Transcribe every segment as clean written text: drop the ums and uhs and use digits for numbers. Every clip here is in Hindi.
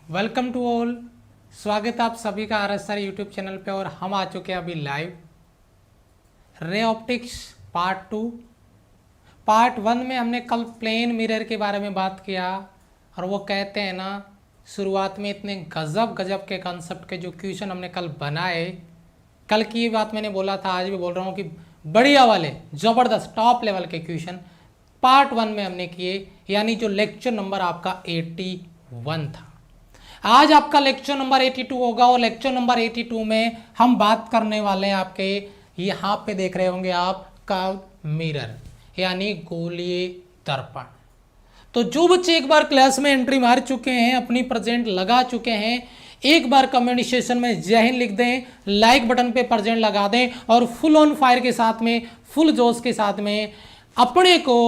Welcome to all. स्वागत है आप सभी का RSR यूट्यूब चैनल पे। और हम आ चुके हैं अभी लाइव रे ऑप्टिक्स पार्ट 1 में हमने कल प्लेन मिरर के बारे में बात किया। और वो कहते हैं ना, शुरुआत में इतने गजब के कॉन्सेप्ट के जो क्वेश्चन हमने कल बनाए, कल की ये बात मैंने बोला था, आज भी बोल रहा हूँ कि बढ़िया वाले ज़बरदस्त टॉप लेवल के क्वेश्चन पार्ट 1 में हमने किए, यानी जो लेक्चर नंबर आपका 81 था। आज आपका लेक्चर नंबर 82 होगा। और लेक्चर नंबर 82 में हम बात करने वाले हैं आपके, यहाँ पे देख रहे होंगे आप, कर्व मिरर यानी गोलीय दर्पण। तो जो बच्चे एक बार क्लास में एंट्री मार चुके हैं, अपनी प्रेजेंट लगा चुके हैं, एक बार कमेंट सेक्शन में जय हिंद लिख दें, लाइक बटन पे प्रेजेंट लगा दें और फुल ऑन फायर के साथ में, फुल जोश के साथ में अपने को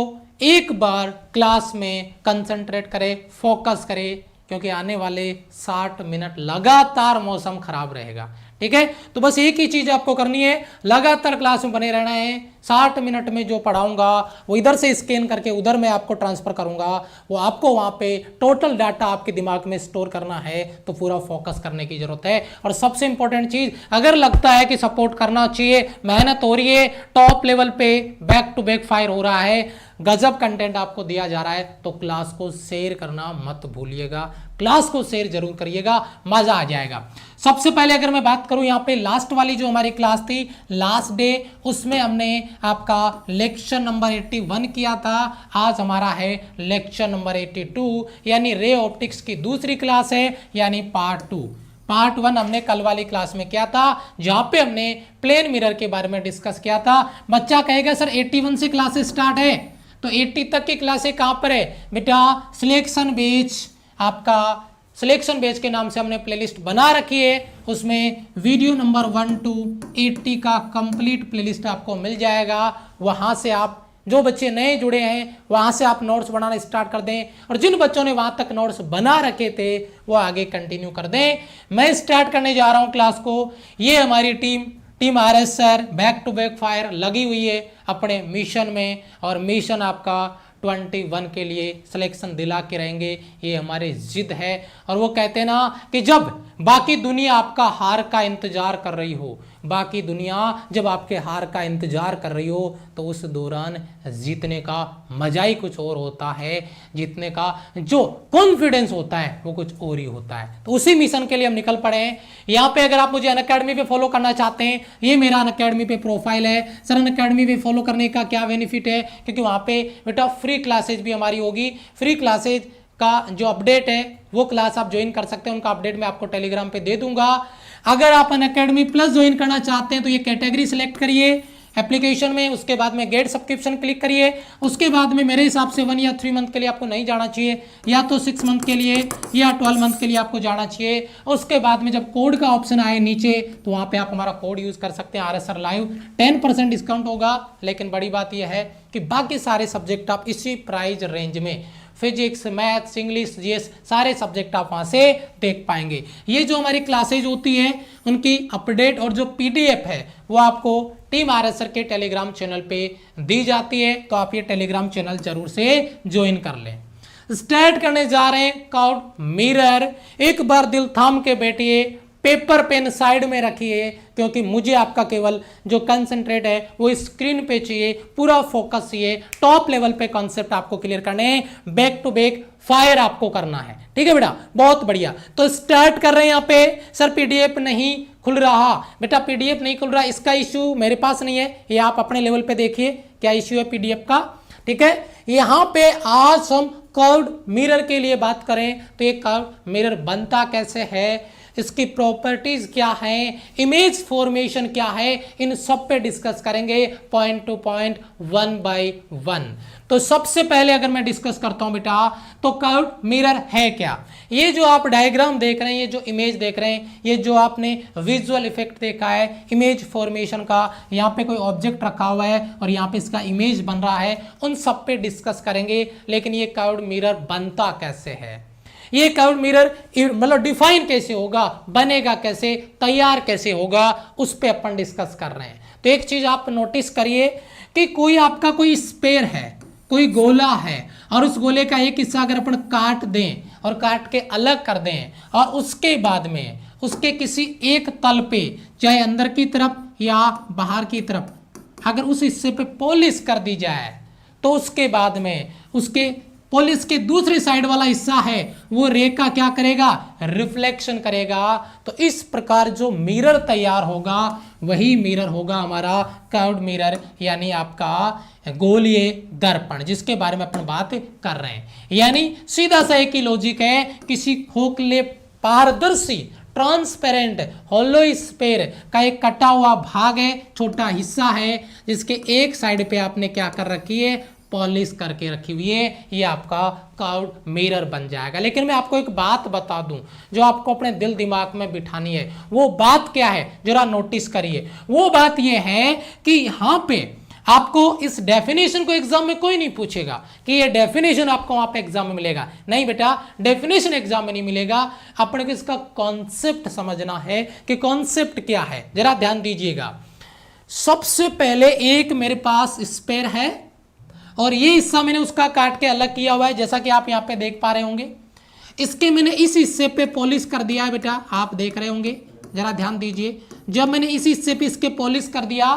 एक बार क्लास में कंसंट्रेट करें, फोकस करें, क्योंकि आने वाले 60 मिनट लगातार मौसम खराब रहेगा। ठीक है, तो बस एक ही चीज आपको करनी है, लगातार क्लास में बने रहना है। 60 मिनट में जो पढ़ाऊंगा वो इधर से स्कैन करके उधर मैं आपको ट्रांसफर करूंगा, वो आपको वहां पे टोटल डाटा आपके दिमाग में स्टोर करना है। तो पूरा फोकस करने की जरूरत है। और सबसे इंपॉर्टेंट चीज, अगर लगता है कि सपोर्ट करना चाहिए, मेहनत हो रही है, टॉप लेवल पे बैक टू बैक फायर हो रहा है, गजब कंटेंट आपको दिया जा रहा है, तो क्लास को शेयर करना मत भूलिएगा। क्लास को शेयर जरूर करिएगा, मजा आ जाएगा। सबसे पहले अगर मैं बात करूं, यहाँ पे लास्ट वाली जो हमारी क्लास थी, लास्ट डे, उसमें हमने आपका लेक्चर नंबर 81 किया था। आज हमारा है लेक्चर नंबर 82, यानी रे ऑप्टिक्स की दूसरी क्लास है, यानी पार्ट 2। पार्ट 1 हमने कल वाली क्लास में किया था, जहां पे हमने प्लेन मिरर के बारे में डिस्कस किया था। बच्चा कहेगा सर 81 से क्लासेस स्टार्ट है, तो 80 तक की क्लासें कहां पर है बेटा? सिलेक्शन बेच, आपका सिलेक्शन बेच के नाम से हमने प्लेलिस्ट बना रखी है। उसमें वीडियो नंबर 1 to 80 का कंप्लीट प्लेलिस्ट आपको मिल जाएगा। वहां से आप, जो बच्चे नए जुड़े हैं, वहां से आप नोट्स बनाना स्टार्ट कर दें, और जिन बच्चों ने वहां तक नोट्स बना रखे थे वो आगे कंटिन्यू कर दें। मैं स्टार्ट करने जा रहा हूं क्लास को। ये हमारी team RSR back to back fire लगी हुई है अपने मिशन में, और मिशन आपका 21 के लिए सिलेक्शन दिला के रहेंगे, ये हमारी जिद है। और वो कहते हैं ना कि जब बाकी दुनिया आपका हार का इंतजार कर रही हो, बाकी दुनिया जब आपके हार का इंतजार कर रही हो, तो उस दौरान जीतने का मजा ही कुछ और होता है। जीतने का जो कॉन्फिडेंस होता है वो कुछ और ही होता है। तो उसी मिशन के लिए हम निकल पड़े हैं। यहाँ पे अगर आप मुझे अनअकैडमी पे फॉलो करना चाहते हैं, ये मेरा अनअकैडमी पे प्रोफाइल है। सर अनअकैडमी पे फॉलो करने का क्या बेनिफिट है? क्योंकि वहाँ पे बेटा फ्री क्लासेज भी हमारी होगी। फ्री क्लासेज का जो अपडेट है वो क्लास आप ज्वाइन कर सकते हैं, उनका अपडेट मैं आपको टेलीग्राम पे दे दूंगा। अगर आप अनअकैडमी प्लस ज्वाइन करना चाहते हैं तो ये कैटेगरी सिलेक्ट करिए एप्लीकेशन में, उसके बाद में गेट सब्सक्रिप्शन क्लिक करिए। उसके बाद में मेरे हिसाब से 1 या 3 मंथ के लिए आपको नहीं जाना चाहिए, या तो 6 मंथ के लिए या 12 मंथ के लिए आपको जाना चाहिए। उसके बाद में जब कोड का ऑप्शन आए नीचे, तो वहाँ पे आप हमारा कोड यूज़ कर सकते हैं RSR लाइव, 10% डिस्काउंट होगा। लेकिन बड़ी बात यह है कि बाकी सारे सब्जेक्ट आप इसी प्राइस रेंज में, फिजिक्स, मैथ्स, इंग्लिश, जीएस, सारे सब्जेक्ट आप वहाँ से देख पाएंगे। ये जो हमारी क्लासेज होती है उनकी अपडेट और जो PDF है वो आपको टीम RSR के टेलीग्राम चैनल पे दी जाती है। तो आप ये टेलीग्राम चैनल जरूर से ज्वाइन कर लें। स्टार्ट करने जा रहे हैं कर्व मिरर। एक बार दिल थाम के बैठिए, पेपर पेन साइड में रखिए, क्योंकि मुझे आपका केवल जो कंसंट्रेट है वो स्क्रीन पे चाहिए, पूरा फोकस चाहिए। टॉप लेवल पे कॉन्सेप्ट आपको क्लियर करने हैं, बैक टू बैक फायर आपको करना है। ठीक है बेटा, बहुत बढ़िया। तो स्टार्ट कर रहे हैं। यहाँ पे सर PDF नहीं खुल रहा, बेटा PDF नहीं खुल रहा, इसका इश्यू मेरे पास नहीं है, ये आप अपने लेवल पे देखिए क्या इश्यू है PDF का। ठीक है, यहाँ पे आज हम कर्व्ड मिरर के लिए बात करें तो ये कर्व्ड मिरर बनता कैसे है, इसकी प्रॉपर्टीज क्या है, इमेज फॉर्मेशन क्या है, इन सब पे डिस्कस करेंगे पॉइंट टू पॉइंट, 1 by 1। तो सबसे पहले अगर मैं डिस्कस करता हूं बेटा, तो कर्व्ड मिरर है क्या। ये जो आप डायग्राम देख रहे हैं, ये जो इमेज देख रहे हैं, ये जो आपने विजुअल इफेक्ट देखा है इमेज फॉर्मेशन का, यहाँ पे कोई ऑब्जेक्ट रखा हुआ है और यहाँ पे इसका इमेज बन रहा है, उन सब पे डिस्कस करेंगे। लेकिन ये कर्व्ड मिरर बनता कैसे है, ये कर्व्ड मिरर मतलब डिफाइन कैसे होगा, बनेगा कैसे, तैयार कैसे होगा, उस पे अपन डिस्कस कर रहे हैं। तो एक चीज आप नोटिस करिए कि कोई आपका कोई स्पेयर है, कोई गोला है, और उस गोले का एक हिस्सा अगर अपन काट दें और काट के अलग कर दें और उसके बाद में उसके किसी एक तल पे, चाहे अंदर की तरफ या बाहर की तरफ, अगर उस हिस्से पे पॉलिश कर दी जाए तो उसके बाद में उसके पॉलिश के दूसरी साइड वाला हिस्सा है वो रे का क्या करेगा, रिफ्लेक्शन करेगा। तो इस प्रकार जो मिरर तैयार होगा वही मिरर होगा हमारा कर्व्ड मिरर, यानी आपका गोलीय दर्पण, जिसके बारे में अपन बात कर रहे हैं। यानी सीधा सा एक ही लॉजिक है, किसी खोखले पारदर्शी ट्रांसपेरेंट होलो स्फीयर का एक कटा हुआ भाग है, छोटा हिस्सा है, जिसके एक साइड पे आपने क्या कर रखी है, पॉलिश करके रखी हुई है, ये आपका कर्व्ड मिरर बन जाएगा। लेकिन मैं आपको एक बात बता दूं जो आपको अपने दिल दिमाग में बिठानी है। वो बात क्या है, जरा नोटिस करिए। वो बात ये है कि यहाँ पे आपको इस डेफिनेशन को एग्जाम में कोई नहीं पूछेगा कि ये डेफिनेशन आपको वहां पे एग्जाम में मिलेगा, नहीं बेटा, डेफिनेशन एग्जाम में नहीं मिलेगा। अपने को इसका कॉन्सेप्ट समझना है कि कॉन्सेप्ट क्या है। जरा ध्यान दीजिएगा। सबसे पहले एक मेरे पास स्फीयर है और ये हिस्सा मैंने उसका काट के अलग किया हुआ है, जैसा कि आप यहाँ पे देख पा रहे होंगे। इसके मैंने इस हिस्से पे पॉलिश कर दिया है बेटा, आप देख रहे होंगे, जरा ध्यान दीजिए। जब मैंने इस हिस्से पे इसके पॉलिश कर दिया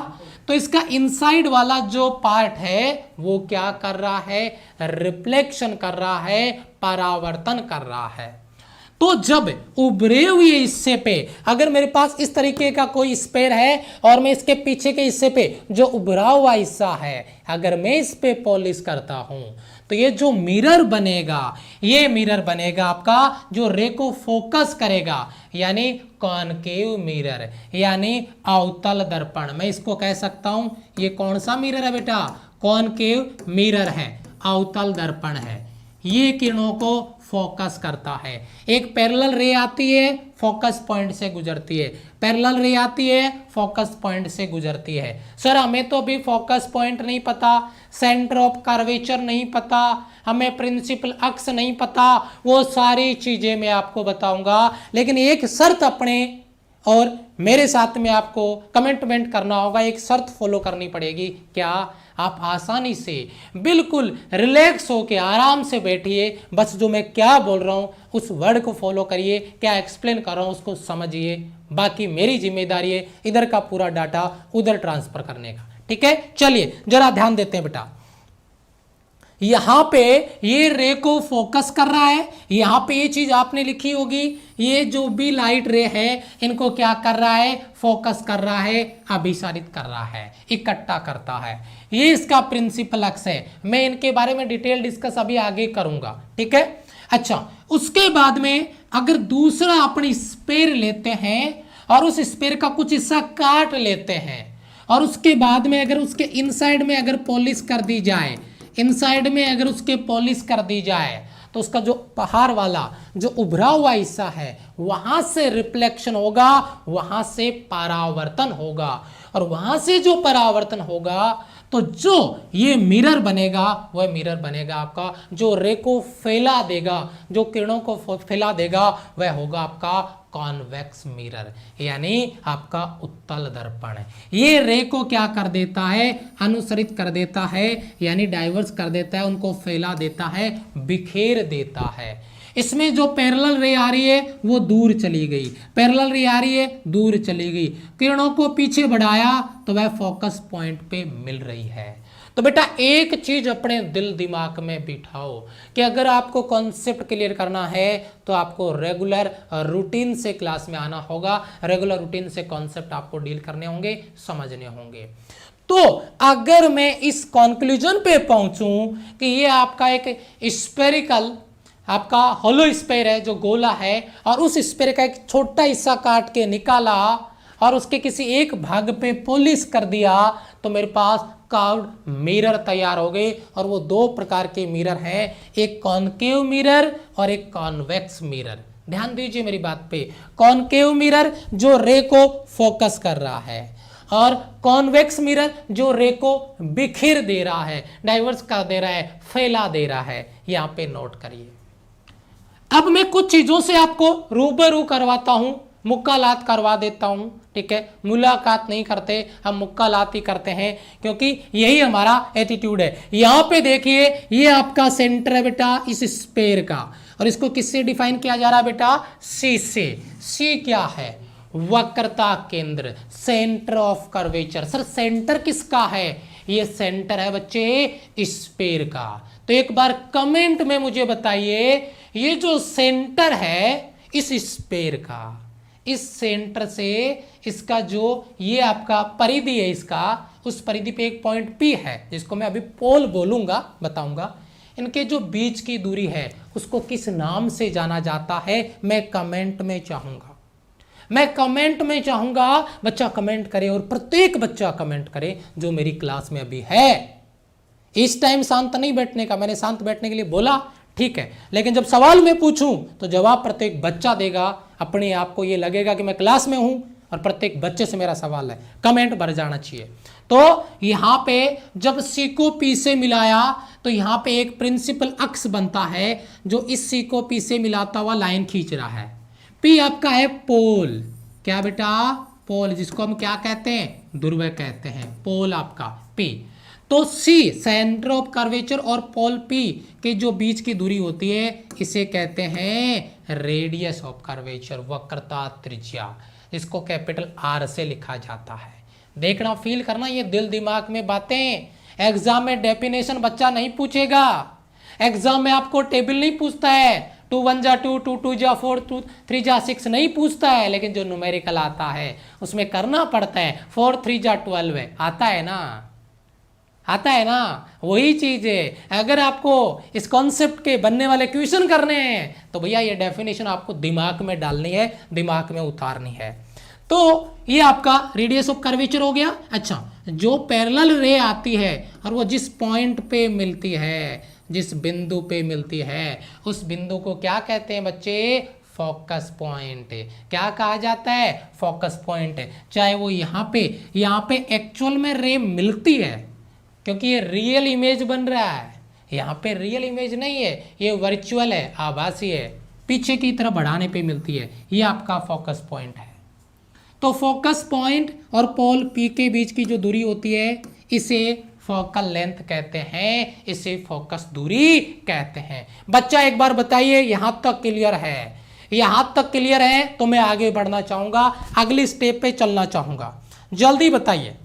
तो इसका इनसाइड वाला जो पार्ट है वो क्या कर रहा है, रिफ्लेक्शन कर रहा है, परावर्तन कर रहा है। तो जब उभरे हुए हिस्से पे अगर मेरे पास इस तरीके का कोई स्फीयर है और मैं इसके पीछे के हिस्से पे जो उभरा हुआ हिस्सा है अगर मैं इस पे पॉलिश करता हूं तो ये जो मिरर बनेगा, ये मिरर बनेगा आपका जो रे को फोकस करेगा, यानी कॉनकेव मिरर, यानी अवतल दर्पण। मैं इसको कह सकता हूं ये कौन सा मिरर है बेटा, कॉनकेव मिरर है, अवतल दर्पण है। ये किरणों को फोकस करता है। एक पैरेलल रे आती है, फोकस पॉइंट से गुजरती है, पैरेलल रे आती है, फोकस पॉइंट से गुजरती है। सर हमें तो अभी फोकस पॉइंट नहीं पता, सेंटर ऑफ कर्वेचर नहीं पता, हमें प्रिंसिपल अक्स नहीं पता, वो सारी चीजें मैं आपको बताऊंगा। लेकिन एक शर्त अपने और मेरे साथ में आपको कमिटमेंट करना होगा, एक शर्त फॉलो करनी पड़ेगी। क्या? आप आसानी से बिल्कुल रिलैक्स होके आराम से बैठिए, बस जो मैं क्या बोल रहा हूं उस वर्ड को फॉलो करिए, क्या एक्सप्लेन कर रहा हूं उसको समझिए। बाकी मेरी जिम्मेदारी है इधर का पूरा डाटा उधर ट्रांसफर करने का। ठीक है, चलिए जरा ध्यान देते हैं बेटा। यहां पे ये रे को फोकस कर रहा है, यहां पे ये चीज आपने लिखी होगी, ये जो भी लाइट रे है इनको क्या कर रहा है, फोकस कर रहा है, अभिसारित कर रहा है, इकट्ठा करता है। ये इसका प्रिंसिपल अक्स है। मैं इनके बारे में डिटेल डिस्कस अभी आगे करूंगा। ठीक है, अच्छा, उसके बाद में अगर दूसरा अपनी स्फीयर लेते हैं और उस स्फीयर का कुछ हिस्सा काट लेते हैं और उसके बाद में अगर उसके इनसाइड में अगर पॉलिश कर दी जाए, इनसाइड में अगर उसके पॉलिश कर दी जाए तो उसका जो बाहर वाला जो उभरा हुआ हिस्सा है वहां से रिफ्लेक्शन होगा, वहां से परावर्तन होगा, और वहां से जो परावर्तन होगा तो जो ये मिरर बनेगा वह मिरर बनेगा आपका जो रे को फैला देगा, जो किरणों को फैला देगा, वह होगा आपका कॉन्वेक्स मिरर, यानी आपका उत्तल दर्पण। ये रे को क्या कर देता है, अनुसरित कर देता है, यानी डाइवर्स कर देता है, उनको फैला देता है, बिखेर देता है। इसमें जो पैरेलल रे आ रही है वो दूर चली गई, पैरेलल रे आ रही है दूर चली गई, किरणों को पीछे बढ़ाया तो वह फोकस पॉइंट पे मिल रही है। तो बेटा एक चीज अपने दिल दिमाग में बिठाओ कि अगर आपको कॉन्सेप्ट क्लियर करना है तो आपको रेगुलर रूटीन से क्लास में आना होगा, रेगुलर रूटीन से कॉन्सेप्ट आपको डील करने होंगे, समझने होंगे। तो अगर मैं इस कंक्लूजन पे पहुंचूं कि ये आपका एक स्फेरिकल आपका होलो स्फीयर है जो गोला है और उस स्फीयर का एक छोटा हिस्सा काट के निकाला और उसके किसी एक भाग पे पॉलिश कर दिया तो मेरे पास कर्व्ड मिरर तैयार हो गए। और वो दो प्रकार के मिरर हैं, एक कॉनकेव मिरर और एक कॉन्वेक्स मिरर। ध्यान दीजिए मेरी बात पे, कॉनकेव मिरर जो रे को फोकस कर रहा है और कॉन्वेक्स मिरर जो रे को बिखेर दे रहा है, डाइवर्स कर दे रहा है, फैला दे रहा है। यहां पे नोट करिए। अब मैं कुछ चीजों से आपको रूबरू करवाता हूं मुक्कालात करवा देता हूं, ठीक है, मुलाकात नहीं करते, हम मुक्कालात ही करते हैं, क्योंकि यही हमारा एटीट्यूड है। यहां पे देखिए ये आपका सेंटर है बेटा इस स्पेयर का, और इसको किससे डिफाइन किया जा रहा है बेटा, सी से। सी क्या है, वक्रता केंद्र, centre of curvature. Sir centre किसका है, ये सेंटर है बच्चे स्पेयर का। तो एक बार कमेंट में मुझे बताइए ये जो सेंटर है इस स्पेयर का, इस सेंटर से इसका जो ये आपका परिधि है इसका, उस परिधि पे एक पॉइंट P है जिसको मैं अभी पोल बोलूंगा, बताऊंगा। इनके जो बीच की दूरी है उसको किस नाम से जाना जाता है, मैं कमेंट में चाहूंगा, मैं कमेंट में चाहूंगा बच्चा कमेंट करे, और प्रत्येक बच्चा कमेंट करे जो मेरी क्लास में अभी है। इस टाइम शांत नहीं बैठने का, मैंने शांत बैठने के लिए बोला, ठीक है, लेकिन जब सवाल मैं पूछूं तो जवाब प्रत्येक बच्चा देगा। अपने आप को ये लगेगा कि मैं क्लास में हूं और प्रत्येक बच्चे से मेरा सवाल है, कमेंट भर जाना चाहिए। तो यहां पे जब सी को पी से मिलाया तो यहां पे एक प्रिंसिपल अक्ष बनता है जो इस सी को पी से मिलाता हुआ लाइन खींच रहा है। पी आपका है पोल, क्या बेटा, पोल, जिसको हम क्या कहते हैं, ध्रुव कहते हैं, पोल आपका पी। तो सी सेंटर ऑफ कर्वेचर और पोल पी के जो बीच की दूरी होती है इसे कहते हैं रेडियस ऑफ कर्वेचर, वक्रता त्रिज्या, इसको कैपिटल आर से लिखा जाता है। देखना, फील करना, ये दिल दिमाग में बातें। एग्जाम में डेफिनेशन बच्चा नहीं पूछेगा, एग्जाम में आपको टेबल नहीं पूछता है, 2 1 जा 2, 2 2 जा 4, 2 3 जा 6 नहीं पूछता है, लेकिन जो न्यूमेरिकल आता है उसमें करना पड़ता है। 4 3 जा 12 है, आता है ना, आता है ना, वही चीज है। अगर आपको इस कॉन्सेप्ट के बनने वाले क्वेश्चन करने हैं तो भैया ये डेफिनेशन आपको दिमाग में डालनी है, दिमाग में उतारनी है। तो ये आपका रेडियस ऑफ कर्वेचर हो गया। अच्छा, जो पैरेलल रे आती है और वो जिस पॉइंट पे मिलती है, जिस बिंदु पे मिलती है, उस बिंदु को क्या कहते हैं बच्चे, फोकस पॉइंट। क्या कहा जाता है, फोकस पॉइंट। चाहे वो यहाँ पे एक्चुअल में रे मिलती है, क्योंकि ये रियल इमेज बन रहा है, यहाँ पे रियल इमेज नहीं है, ये वर्चुअल है, आभासी है, पीछे की तरफ बढ़ाने पे मिलती है, ये आपका फोकस पॉइंट है। तो फोकस पॉइंट और पोल पी के बीच की जो दूरी होती है इसे फोकल लेंथ कहते हैं, इसे फोकस दूरी कहते हैं। बच्चा एक बार बताइए यहां तक क्लियर है, यहां तक क्लियर है तो मैं आगे बढ़ना चाहूंगा, अगली स्टेप पे चलना चाहूंगा, जल्दी बताइए।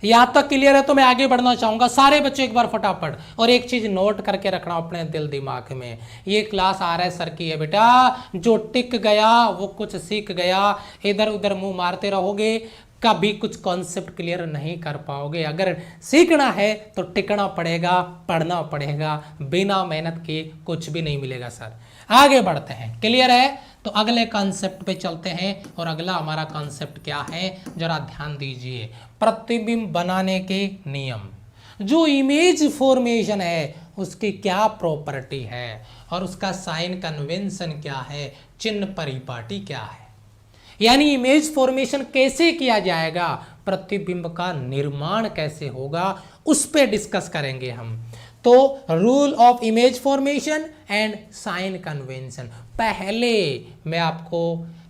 यहां तक क्लियर है तो मैं आगे बढ़ना चाहूंगा, सारे बच्चे एक बार फटाफट। और एक चीज नोट करके रखना अपने दिल दिमाग में, ये क्लास RS सर की है बेटा, जो टिक गया वो कुछ सीख गया, इधर उधर मुंह मारते रहोगे कभी कुछ कॉन्सेप्ट क्लियर नहीं कर पाओगे। अगर सीखना है तो टिकना पड़ेगा, पढ़ना पड़ेगा, बिना मेहनत के कुछ भी नहीं मिलेगा सर। आगे बढ़ते हैं, क्लियर है? तो अगले कॉन्सेप्ट पे चलते हैं, और अगला हमारा कॉन्सेप्ट क्या है जरा ध्यान दीजिए, प्रतिबिंब बनाने के नियम। जो इमेज फॉर्मेशन है उसकी क्या प्रॉपर्टी है और उसका साइन कन्वेंशन क्या है, चिन्ह परिपाटी क्या है, यानी इमेज फॉर्मेशन कैसे किया जाएगा, प्रतिबिंब का निर्माण कैसे होगा, उस पे डिस्कस करेंगे हम। तो rule of image formation and sign convention पहले मैं आपको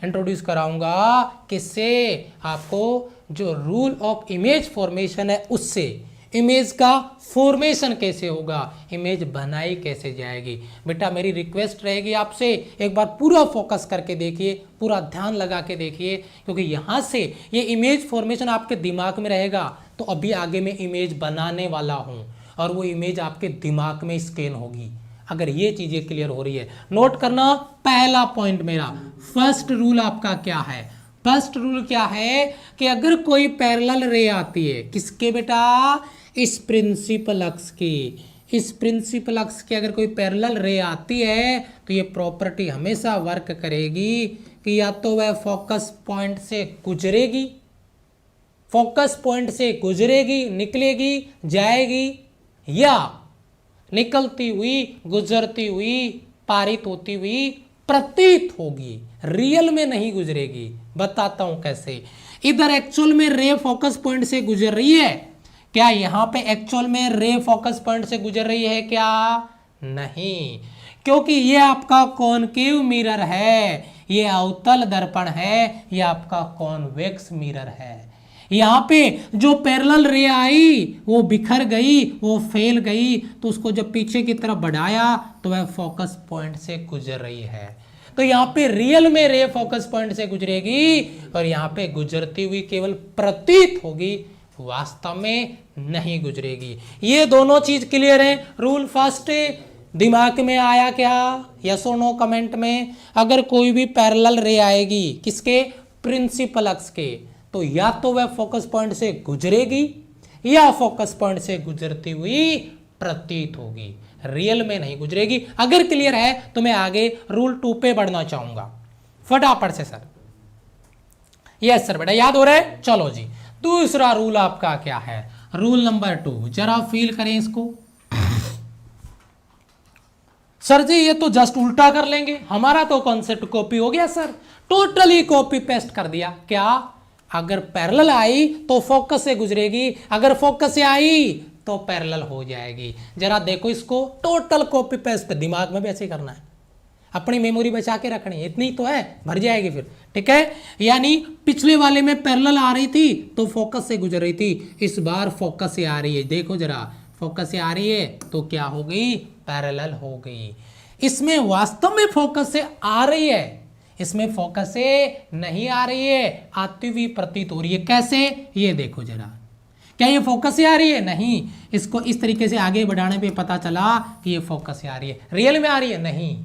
इंट्रोड्यूस कराऊंगा, किससे, आपको जो रूल ऑफ इमेज फॉर्मेशन है उससे। इमेज का फॉर्मेशन कैसे होगा, इमेज बनाई कैसे जाएगी। बेटा मेरी रिक्वेस्ट रहेगी आपसे, एक बार पूरा फोकस करके देखिए, पूरा ध्यान लगा के देखिए, क्योंकि यहाँ से ये इमेज फॉर्मेशन आपके दिमाग में रहेगा तो अभी आगे मैं इमेज बनाने वाला हूँ और वो इमेज आपके दिमाग में स्कैन होगी। अगर ये चीज़ें क्लियर हो रही है, नोट करना। पहला पॉइंट मेरा, फर्स्ट रूल आपका क्या है, फर्स्ट रूल क्या है कि अगर कोई पैरेलल रे आती है, किसके बेटा, इस प्रिंसिपल अक्ष की, इस प्रिंसिपल अक्ष की अगर कोई पैरेलल रे आती है तो ये प्रॉपर्टी हमेशा वर्क करेगी कि या तो वह फोकस पॉइंट से गुजरेगी, फोकस पॉइंट से गुजरेगी, निकलेगी, जाएगी, या निकलती हुई, गुजरती हुई, पारित होती हुई प्रतीत होगी, रियल में नहीं गुजरेगी। बताता हूं कैसे। इधर एक्चुअल में रे फोकस पॉइंट से गुजर रही है क्या, यहां पे एक्चुअल में रे फोकस पॉइंट से गुजर रही है क्या, नहीं, क्योंकि ये आपका कॉनकेव मिरर है, ये अवतल दर्पण है, ये आपका कॉन्वेक्स मिरर है। यहाँ पे जो पैरेलल रे आई वो बिखर गई, वो फैल गई, तो उसको जब पीछे की तरफ बढ़ाया तो वह फोकस पॉइंट से गुजर रही है। तो यहाँ पे रियल में रे फोकस पॉइंट से गुजरेगी और यहाँ पे गुजरती हुई केवल प्रतीत होगी, वास्तव में नहीं गुजरेगी। ये दोनों चीज क्लियर है। रूल फर्स्ट दिमाग में आया क्या? यस और नो कमेंट में। अगर कोई भी पैरेलल रे आएगी किसके? प्रिंसिपल अक्ष के, तो या तो वह फोकस पॉइंट से गुजरेगी या फोकस पॉइंट से गुजरती हुई प्रतीत होगी, रियल में नहीं गुजरेगी। अगर क्लियर है तो मैं आगे रूल 2 पे बढ़ना चाहूंगा फटाफट से सर। यस सर बेटा, याद हो रहा है? चलो जी, दूसरा रूल आपका क्या है? रूल नंबर 2, जरा फील करें इसको। सर जी ये तो जस्ट उल्टा कर लेंगे, हमारा तो कॉन्सेप्ट कॉपी हो गया सर, टोटली कॉपी पेस्ट कर दिया। क्या? अगर पैरेलल आई तो फोकस से गुजरेगी, अगर फोकस से आई तो पैरेलल हो जाएगी। जरा देखो इसको, टोटल कॉपी पेस्ट, दिमाग में भी ऐसे करना है, अपनी मेमोरी बचा के रखनी है, इतनी तो है, भर जाएगी फिर, ठीक है। यानी पिछले वाले में पैरेलल आ रही थी तो फोकस से गुजर रही थी, इस बार फोकस से आ रही है। देखो जरा, फोकस से आ रही है तो क्या हो गई? पैरेलल हो गई। इसमें वास्तव में फोकस से आ रही है, इसमें फोकस से नहीं आ रही है, आती हुई प्रतीत हो रही है। कैसे? ये देखो जरा, क्या ये फोकस से आ रही है? नहीं। इसको इस तरीके से आगे बढ़ाने पे पता चला कि ये फोकस से आ रही है। रियल में आ रही है? नहीं।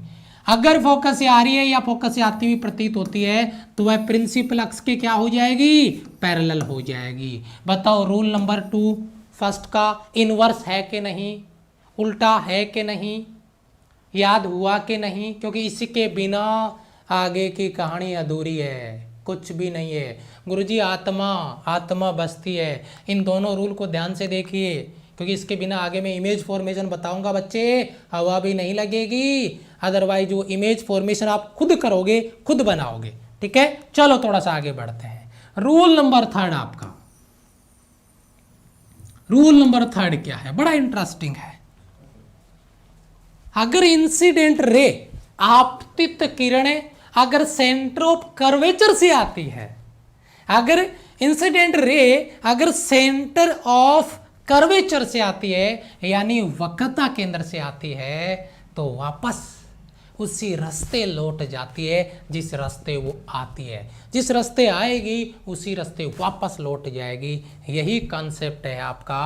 अगर फोकस से आ रही है या फोकस से आती हुई प्रतीत होती है तो वह प्रिंसिपल अक्ष के क्या हो जाएगी? पैरेलल हो जाएगी। बताओ रूल नंबर 2 फर्स्ट का इनवर्स है कि नहीं, उल्टा है कि नहीं, याद हुआ कि नहीं? क्योंकि इसके बिना आगे की कहानी अधूरी है, कुछ भी नहीं है। गुरुजी आत्मा बसती है। इन दोनों रूल को ध्यान से देखिए, क्योंकि इसके बिना आगे मैं इमेज फॉर्मेशन बताऊंगा बच्चे, हवा भी नहीं लगेगी। अदरवाइज वो इमेज फॉर्मेशन आप खुद करोगे, खुद बनाओगे, ठीक है। चलो थोड़ा सा आगे बढ़ते हैं। रूल नंबर 3 आपका, रूल नंबर 3 क्या है? बड़ा इंटरेस्टिंग है। अगर इंसिडेंट रे, आपतित किरणें अगर सेंटर ऑफ कर्वेचर से आती है, अगर इंसिडेंट रे अगर सेंटर ऑफ कर्वेचर से आती है, यानी वक्रता केंद्र से आती है, तो वापस उसी रास्ते लौट जाती है जिस रास्ते वो आती है। जिस रास्ते आएगी उसी रास्ते वापस लौट जाएगी। यही कॉन्सेप्ट है आपका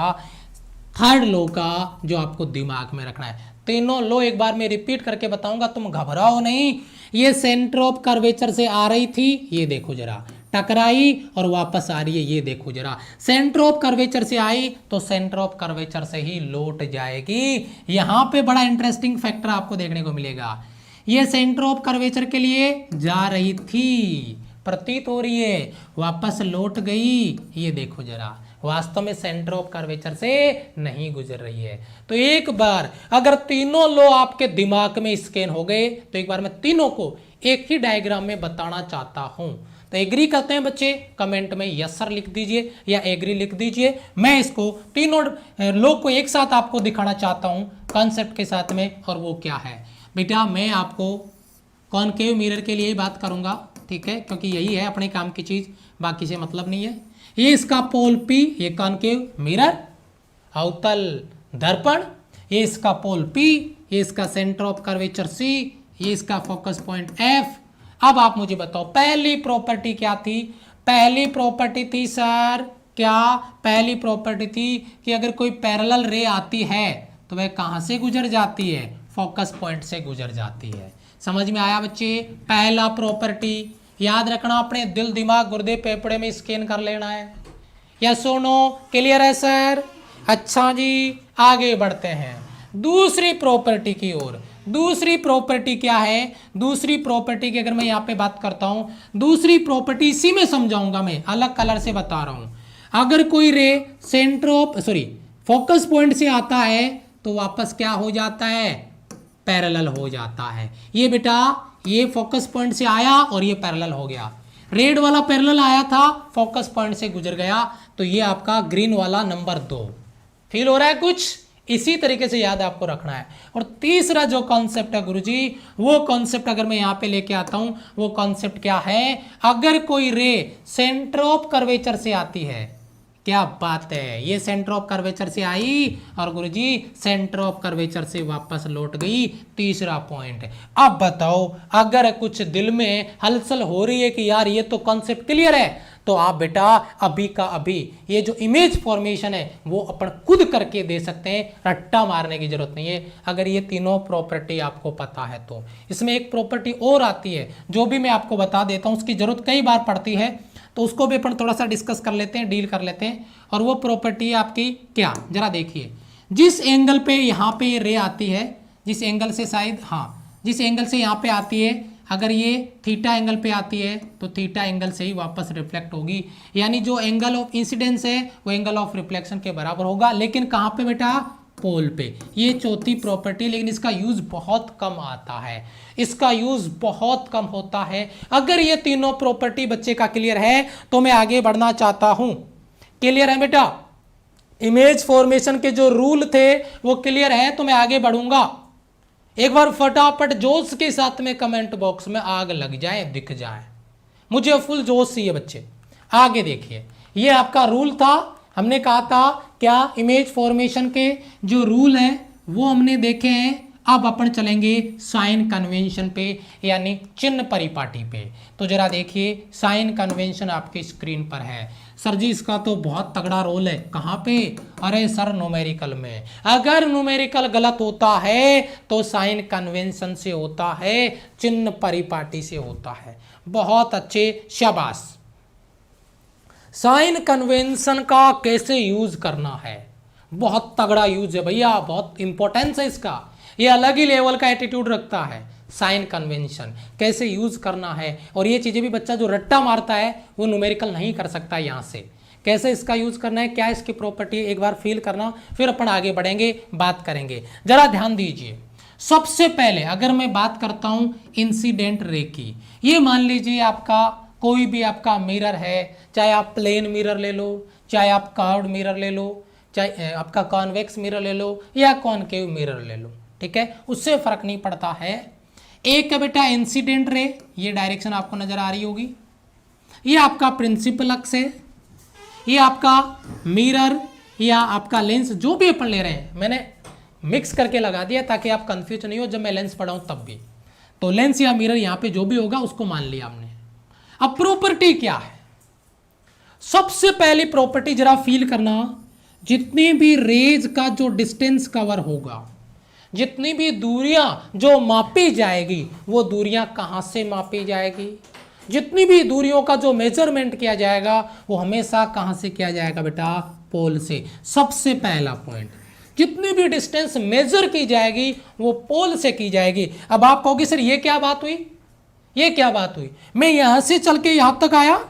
3rd लॉ का, जो आपको दिमाग में रखना है। तीनों लॉ एक बार मैं रिपीट करके बताऊंगा, तुम घबराओ नहीं। ये सेंटर ऑफ कर्वेचर से आ रही थी, ये देखो जरा, टकराई और वापस आ रही है, ये देखो जरा। सेंटर ऑफ कर्वेचर से आई तो सेंटर ऑफ कर्वेचर से ही लौट जाएगी। यहां पे बड़ा इंटरेस्टिंग फैक्टर आपको देखने को मिलेगा। ये सेंटर ऑफ कर्वेचर के लिए जा रही थी, प्रतीत हो रही है, वापस लौट गई, ये देखो जरा, वास्तव में सेंटर ऑफ कर्वेचर से नहीं गुजर रही है। तो एक बार अगर तीनों लॉ आपके दिमाग में स्कैन हो गए तो एक बार मैं तीनों को एक ही डायग्राम में बताना चाहता हूं। तो एग्री करते हैं बच्चे? कमेंट में यस सर लिख दीजिए या एग्री लिख दीजिए। मैं इसको तीनों लॉ को एक साथ आपको दिखाना चाहता हूं कॉन्सेप्ट के साथ में। और वो क्या है बेटा? मैं आपको कॉनकेव मिरर के लिए ही बात करूंगा, ठीक है, क्योंकि यही है अपने काम की चीज, बाकी से मतलब नहीं है। ये इसका पोल P, ये कॉनकेव मिरर, अवतल दर्पण, ये इसका पोल P, ये इसका सेंटर ऑफ कर्वेचर C, ये इसका फोकस पॉइंट F। अब आप मुझे बताओ पहली प्रॉपर्टी क्या थी? पहली प्रॉपर्टी थी सर क्या? पहली प्रॉपर्टी थी कि अगर कोई पैरेलल रे आती है तो वह कहां से गुजर जाती है? फोकस पॉइंट से गुजर जाती है। समझ में आया बच्चे? पहला प्रॉपर्टी याद रखना, अपने दिल दिमाग गुर्दे फेफड़े में स्कैन कर लेना है। यस और नो? क्लियर है सर? अच्छा जी, आगे बढ़ते हैं दूसरी प्रॉपर्टी की ओर। दूसरी प्रॉपर्टी क्या है? दूसरी प्रॉपर्टी की अगर मैं यहाँ पे बात करता हूं, दूसरी प्रॉपर्टी इसी में समझाऊंगा, मैं अलग कलर से बता रहा हूं। अगर कोई रे सेंटर ऑफ फोकस पॉइंट से आता है तो वापस क्या हो जाता है? पैरेलल हो जाता है। ये बेटा ये फोकस पॉइंट से आया और ये पैरेलल हो गया। रेड वाला पैरेलल आया था, फोकस पॉइंट से गुजर गया, तो ये आपका ग्रीन वाला नंबर 2। फील हो रहा है कुछ? इसी तरीके से याद आपको रखना है। और तीसरा जो कॉन्सेप्ट है गुरुजी, वो कॉन्सेप्ट अगर मैं यहां पे लेके आता हूं, वो कॉन्सेप्ट क्या है, अगर कोई रे सेंटर ऑफ कर्वेचर से आती है, क्या बात है, ये सेंटर ऑफ कर्वेचर से आई और गुरुजी सेंटर ऑफ कर्वेचर से वापस लौट गई। तीसरा पॉइंट। अब बताओ, अगर कुछ दिल में हलचल हो रही है कि यार ये तो कॉन्सेप्ट क्लियर है, तो आप बेटा अभी का अभी ये जो इमेज फॉर्मेशन है वो अपन खुद करके दे सकते हैं, रट्टा मारने की जरूरत नहीं है। अगर ये तीनों प्रॉपर्टी आपको पता है तो इसमें एक प्रॉपर्टी और आती है जो भी मैं आपको बता देता हूं, उसकी जरूरत कई बार पड़ती है, तो उसको भी अपन थोड़ा सा डिस्कस कर लेते हैं, डील कर लेते हैं। और वो प्रॉपर्टी है आपकी क्या, जरा देखिए, जिस एंगल पे यहाँ पे ये रे आती है, जिस एंगल से शायद, हाँ जिस एंगल से यहाँ पे आती है, अगर ये थीटा एंगल पे आती है तो थीटा एंगल से ही वापस रिफ्लेक्ट होगी, यानी जो एंगल ऑफ इंसिडेंस है वो एंगल ऑफ रिफ्लेक्शन के बराबर होगा। लेकिन कहाँ पे बेटा, पोल पे। ये चौथी प्रॉपर्टी, लेकिन इसका यूज बहुत कम आता है, इसका यूज बहुत कम होता है। अगर ये तीनों प्रॉपर्टी बच्चे का क्लियर है तो मैं आगे बढ़ना चाहता हूं। क्लियर है बेटा, इमेज फॉर्मेशन के जो रूल थे वो क्लियर है तो मैं आगे बढ़ूंगा। एक बार फटाफट जोश के साथ में कमेंट बॉक्स में आग लग जाए, दिख जाए, मुझे फुल जोश चाहिए बच्चे। आगे देखिए, ये आपका रूल था, हमने कहा था क्या, इमेज फॉर्मेशन के जो रूल हैं वो हमने देखे हैं। अब अपन चलेंगे साइन कन्वेंशन पे, यानी चिन्ह परिपाटी पे। तो जरा देखिए, साइन कन्वेंशन आपकी स्क्रीन पर है। सर जी इसका तो बहुत तगड़ा रोल है, कहाँ पे, अरे सर न्यूमेरिकल में। अगर न्यूमेरिकल गलत होता है तो साइन कन्वेंशन से होता है, चिन्ह परिपाटी से होता है। बहुत अच्छे, शाबाश। साइन कन्वेंशन का कैसे यूज करना है, बहुत तगड़ा यूज है भैया, बहुत इंपॉर्टेंस है इसका, ये अलग ही लेवल का एटीट्यूड रखता है। साइन कन्वेंशन कैसे यूज करना है, और ये चीजें भी बच्चा जो रट्टा मारता है वो न्यूमेरिकल नहीं कर सकता। यहाँ से कैसे इसका यूज करना है, क्या इसकी प्रॉपर्टी, एक बार फील करना, फिर अपन आगे बढ़ेंगे, बात करेंगे। जरा ध्यान दीजिए, सबसे पहले अगर मैं बात करता हूं इंसिडेंट रे की, ये मान लीजिए आपका कोई भी आपका मिरर है, चाहे आप प्लेन मिरर ले लो, चाहे आप कर्व्ड मिरर ले लो, चाहे आपका कॉन्वेक्स मिरर ले लो या कॉनकेव मिरर ले लो, ठीक है, उससे फर्क नहीं पड़ता है। एक का बेटा इंसिडेंट रे, ये डायरेक्शन आपको नजर आ रही होगी, ये आपका प्रिंसिपल अक्स है, ये आपका मिरर या आपका लेंस, जो भी अपन ले रहे हैं, मैंने मिक्स करके लगा दिया ताकि आप कंफ्यूज नहीं हो जब मैं लेंस पढ़ाऊं तब भी। तो लेंस या मिरर यहाँ पे जो भी होगा उसको मान लिया हमने। अब प्रॉपर्टी क्या है, सबसे पहली प्रॉपर्टी जरा फील करना, जितनी भी रेज का जो डिस्टेंस कवर होगा, जितनी भी दूरियां जो मापी जाएगी, वो दूरियां कहां से मापी जाएगी, जितनी भी दूरियों का जो मेजरमेंट किया जाएगा वो हमेशा कहां से किया जाएगा बेटा, पोल से। सबसे पहला पॉइंट, जितनी भी डिस्टेंस मेजर की जाएगी वो पोल से की जाएगी। अब आप कहोगे सर ये क्या बात हुई, ये क्या बात हुई, मैं यहां से चल के यहां तक आया,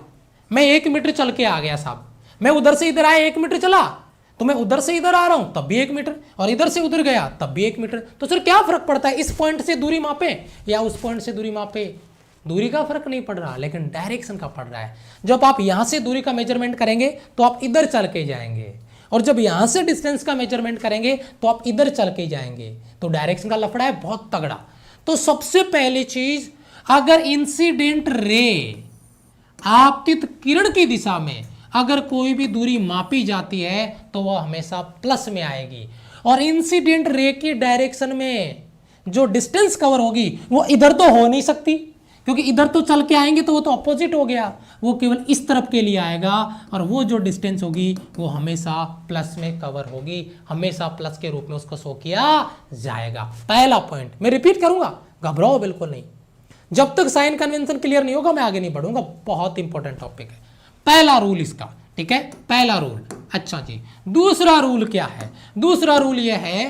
मैं 1 मीटर चल के आ गया साहब, मैं उधर से इधर आया 1 मीटर चला, तो मैं उधर से इधर आ रहा हूं तब भी 1 मीटर, और इधर से उधर गया तब भी 1 मीटर, तो सर क्या फर्क पड़ता है, इस पॉइंट से दूरी मापे या उस पॉइंट से दूरी मापे, दूरी का फर्क नहीं पड़ रहा, लेकिन डायरेक्शन का पड़ रहा है। जब आप यहां से दूरी का मेजरमेंट करेंगे तो आप इधर चल के जाएंगे, और जब यहां से डिस्टेंस का मेजरमेंट करेंगे तो आप इधर चल के जाएंगे, तो डायरेक्शन का लफड़ा है बहुत तगड़ा। तो सबसे पहली चीज, अगर इंसिडेंट रे, आपतित किरण की दिशा में अगर कोई भी दूरी मापी जाती है तो वह हमेशा प्लस में आएगी, और इंसिडेंट रे की डायरेक्शन में जो डिस्टेंस कवर होगी वो इधर तो हो नहीं सकती, क्योंकि इधर तो चल के आएंगे तो वो तो अपोजिट हो गया, वो केवल इस तरफ के लिए आएगा, और वो जो डिस्टेंस होगी वो हमेशा प्लस में कवर होगी, हमेशा प्लस के रूप में उसको शो किया जाएगा। पहला पॉइंट मैं रिपीट करूंगा, घबराओ बिल्कुल नहीं, जब तक साइन कन्वेंशन क्लियर नहीं होगा मैं आगे नहीं बढ़ूंगा, बहुत इंपॉर्टेंट टॉपिक है। पहला रूल इसका, ठीक है, पहला रूल। अच्छा जी, दूसरा रूल क्या है, दूसरा रूल यह है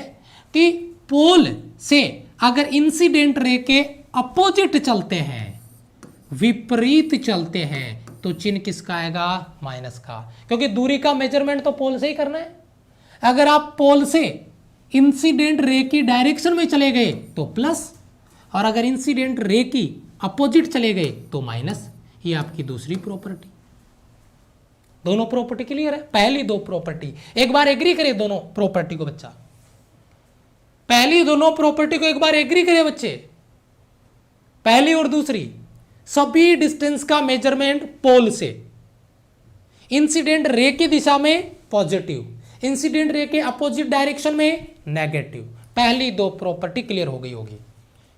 कि पोल से अगर इंसिडेंट रे के अपोजिट चलते हैं, विपरीत चलते हैं, तो चिन्ह किसका आएगा, माइनस का, क्योंकि दूरी का मेजरमेंट तो पोल से ही करना है। अगर आप पोल से इंसिडेंट रे की डायरेक्शन में चले गए तो प्लस, और अगर इंसिडेंट रे की अपोजिट चले गए तो माइनस। ये आपकी दूसरी प्रॉपर्टी। दोनों प्रॉपर्टी क्लियर है, पहली दो प्रॉपर्टी एक बार एग्री करिए दोनों प्रॉपर्टी को बच्चा। पहली दोनों प्रॉपर्टी को एक बार एग्री करें बच्चे, पहली और दूसरी, सभी डिस्टेंस का मेजरमेंट पोल से, इंसिडेंट रे की दिशा में पॉजिटिव, इंसिडेंट रे के अपोजिट डायरेक्शन में नेगेटिव। पहली दो प्रॉपर्टी क्लियर हो गई होगी,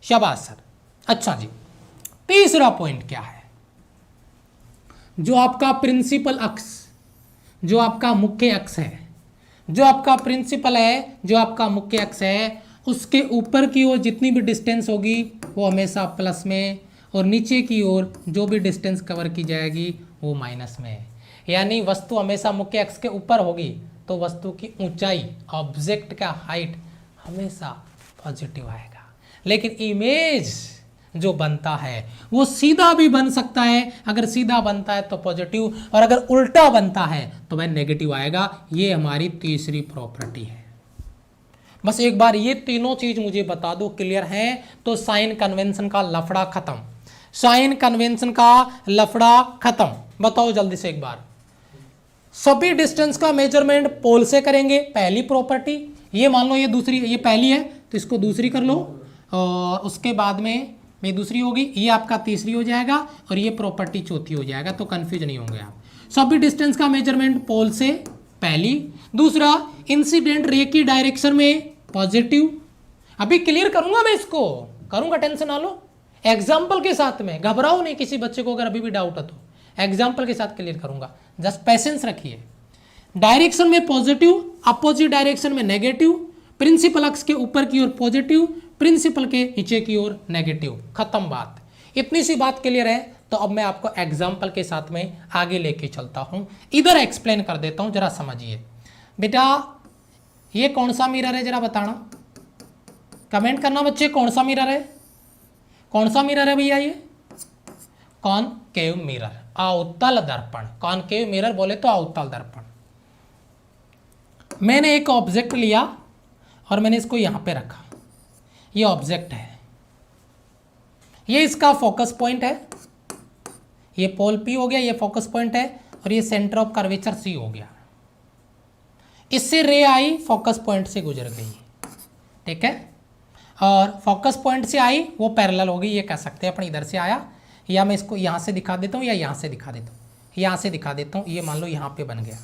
शाबाश सर। अच्छा जी, तीसरा पॉइंट क्या है? जो आपका प्रिंसिपल अक्ष, जो आपका मुख्य अक्ष है, जो आपका प्रिंसिपल है, जो आपका मुख्य अक्ष है, उसके ऊपर की ओर जितनी भी डिस्टेंस होगी वो हमेशा प्लस में, और नीचे की ओर जो भी डिस्टेंस कवर की जाएगी वो माइनस में है। यानी वस्तु हमेशा मुख्य अक्ष के ऊपर होगी तो वस्तु की ऊंचाई, ऑब्जेक्ट का हाइट हमेशा पॉजिटिव आएगा। लेकिन इमेज जो बनता है वो सीधा भी बन सकता है, अगर सीधा बनता है तो पॉजिटिव, और अगर उल्टा बनता है तो वह नेगेटिव आएगा। ये हमारी तीसरी प्रॉपर्टी है। बस एक बार ये तीनों चीज मुझे बता दो, क्लियर है तो साइन कन्वेंशन का लफड़ा खत्म, साइन कन्वेंशन का लफड़ा खत्म। बताओ जल्दी से एक बार, सभी डिस्टेंस का मेजरमेंट पोल से करेंगे, पहली प्रॉपर्टी। ये मान लो ये दूसरी, ये पहली है तो इसको दूसरी कर लो, और उसके बाद में ये दूसरी होगी, ये आपका तीसरी हो जाएगा, और ये प्रॉपर्टी चौथी हो जाएगा। तो कंफ्यूज नहीं होंगे आप। सभी डिस्टेंस का मेजरमेंट पोल से, पहली। दूसरा, इंसिडेंट रे की डायरेक्शन में पॉजिटिव। अभी क्लियर करूंगा मैं, इसको करूंगा, टेंशन ना लो, एग्जाम्पल के साथ में। घबराओ नहीं, किसी बच्चे को अगर अभी भी डाउट है तो एग्जाम्पल के साथ क्लियर करूंगा, जस्ट पेशेंस रखिए। डायरेक्शन में पॉजिटिव, अपोजिट डायरेक्शन में नेगेटिव, प्रिंसिपल अक्ष के ऊपर की ओर पॉजिटिव, प्रिंसिपल के नीचे की ओर नेगेटिव। खत्म बात। इतनी सी बात क्लियर है तो अब मैं आपको एग्जाम्पल के साथ में आगे लेके चलता हूं, इधर एक्सप्लेन कर देता हूं, जरा समझिए। बेटा ये कौन सा मिरर है जरा बताना, कमेंट करना बच्चे, कौन सा मिरर है, कौन सा मिरर है भैया? ये कॉनकेव मिरर, अवतल दर्पण। कॉनकेव मिरर बोले तो अवतल दर्पण। मैंने एक ऑब्जेक्ट लिया और मैंने इसको यहां पे रखा, ये ऑब्जेक्ट है, ये इसका फोकस पॉइंट है, ये पोल P हो गया, ये फोकस पॉइंट है, और ये सेंटर ऑफ कर्वेचर C हो गया। इससे रे आई, फोकस पॉइंट से गुजर गई, ठीक है, और फोकस पॉइंट से आई वो पैरेलल हो गई, ये कह सकते हैं अपन इधर से आया, या मैं इसको यहाँ से दिखा देता हूँ या यहाँ से दिखा देता हूँ, यहाँ से दिखा देता हूँ, ये मान लो यहाँ पे बन गया।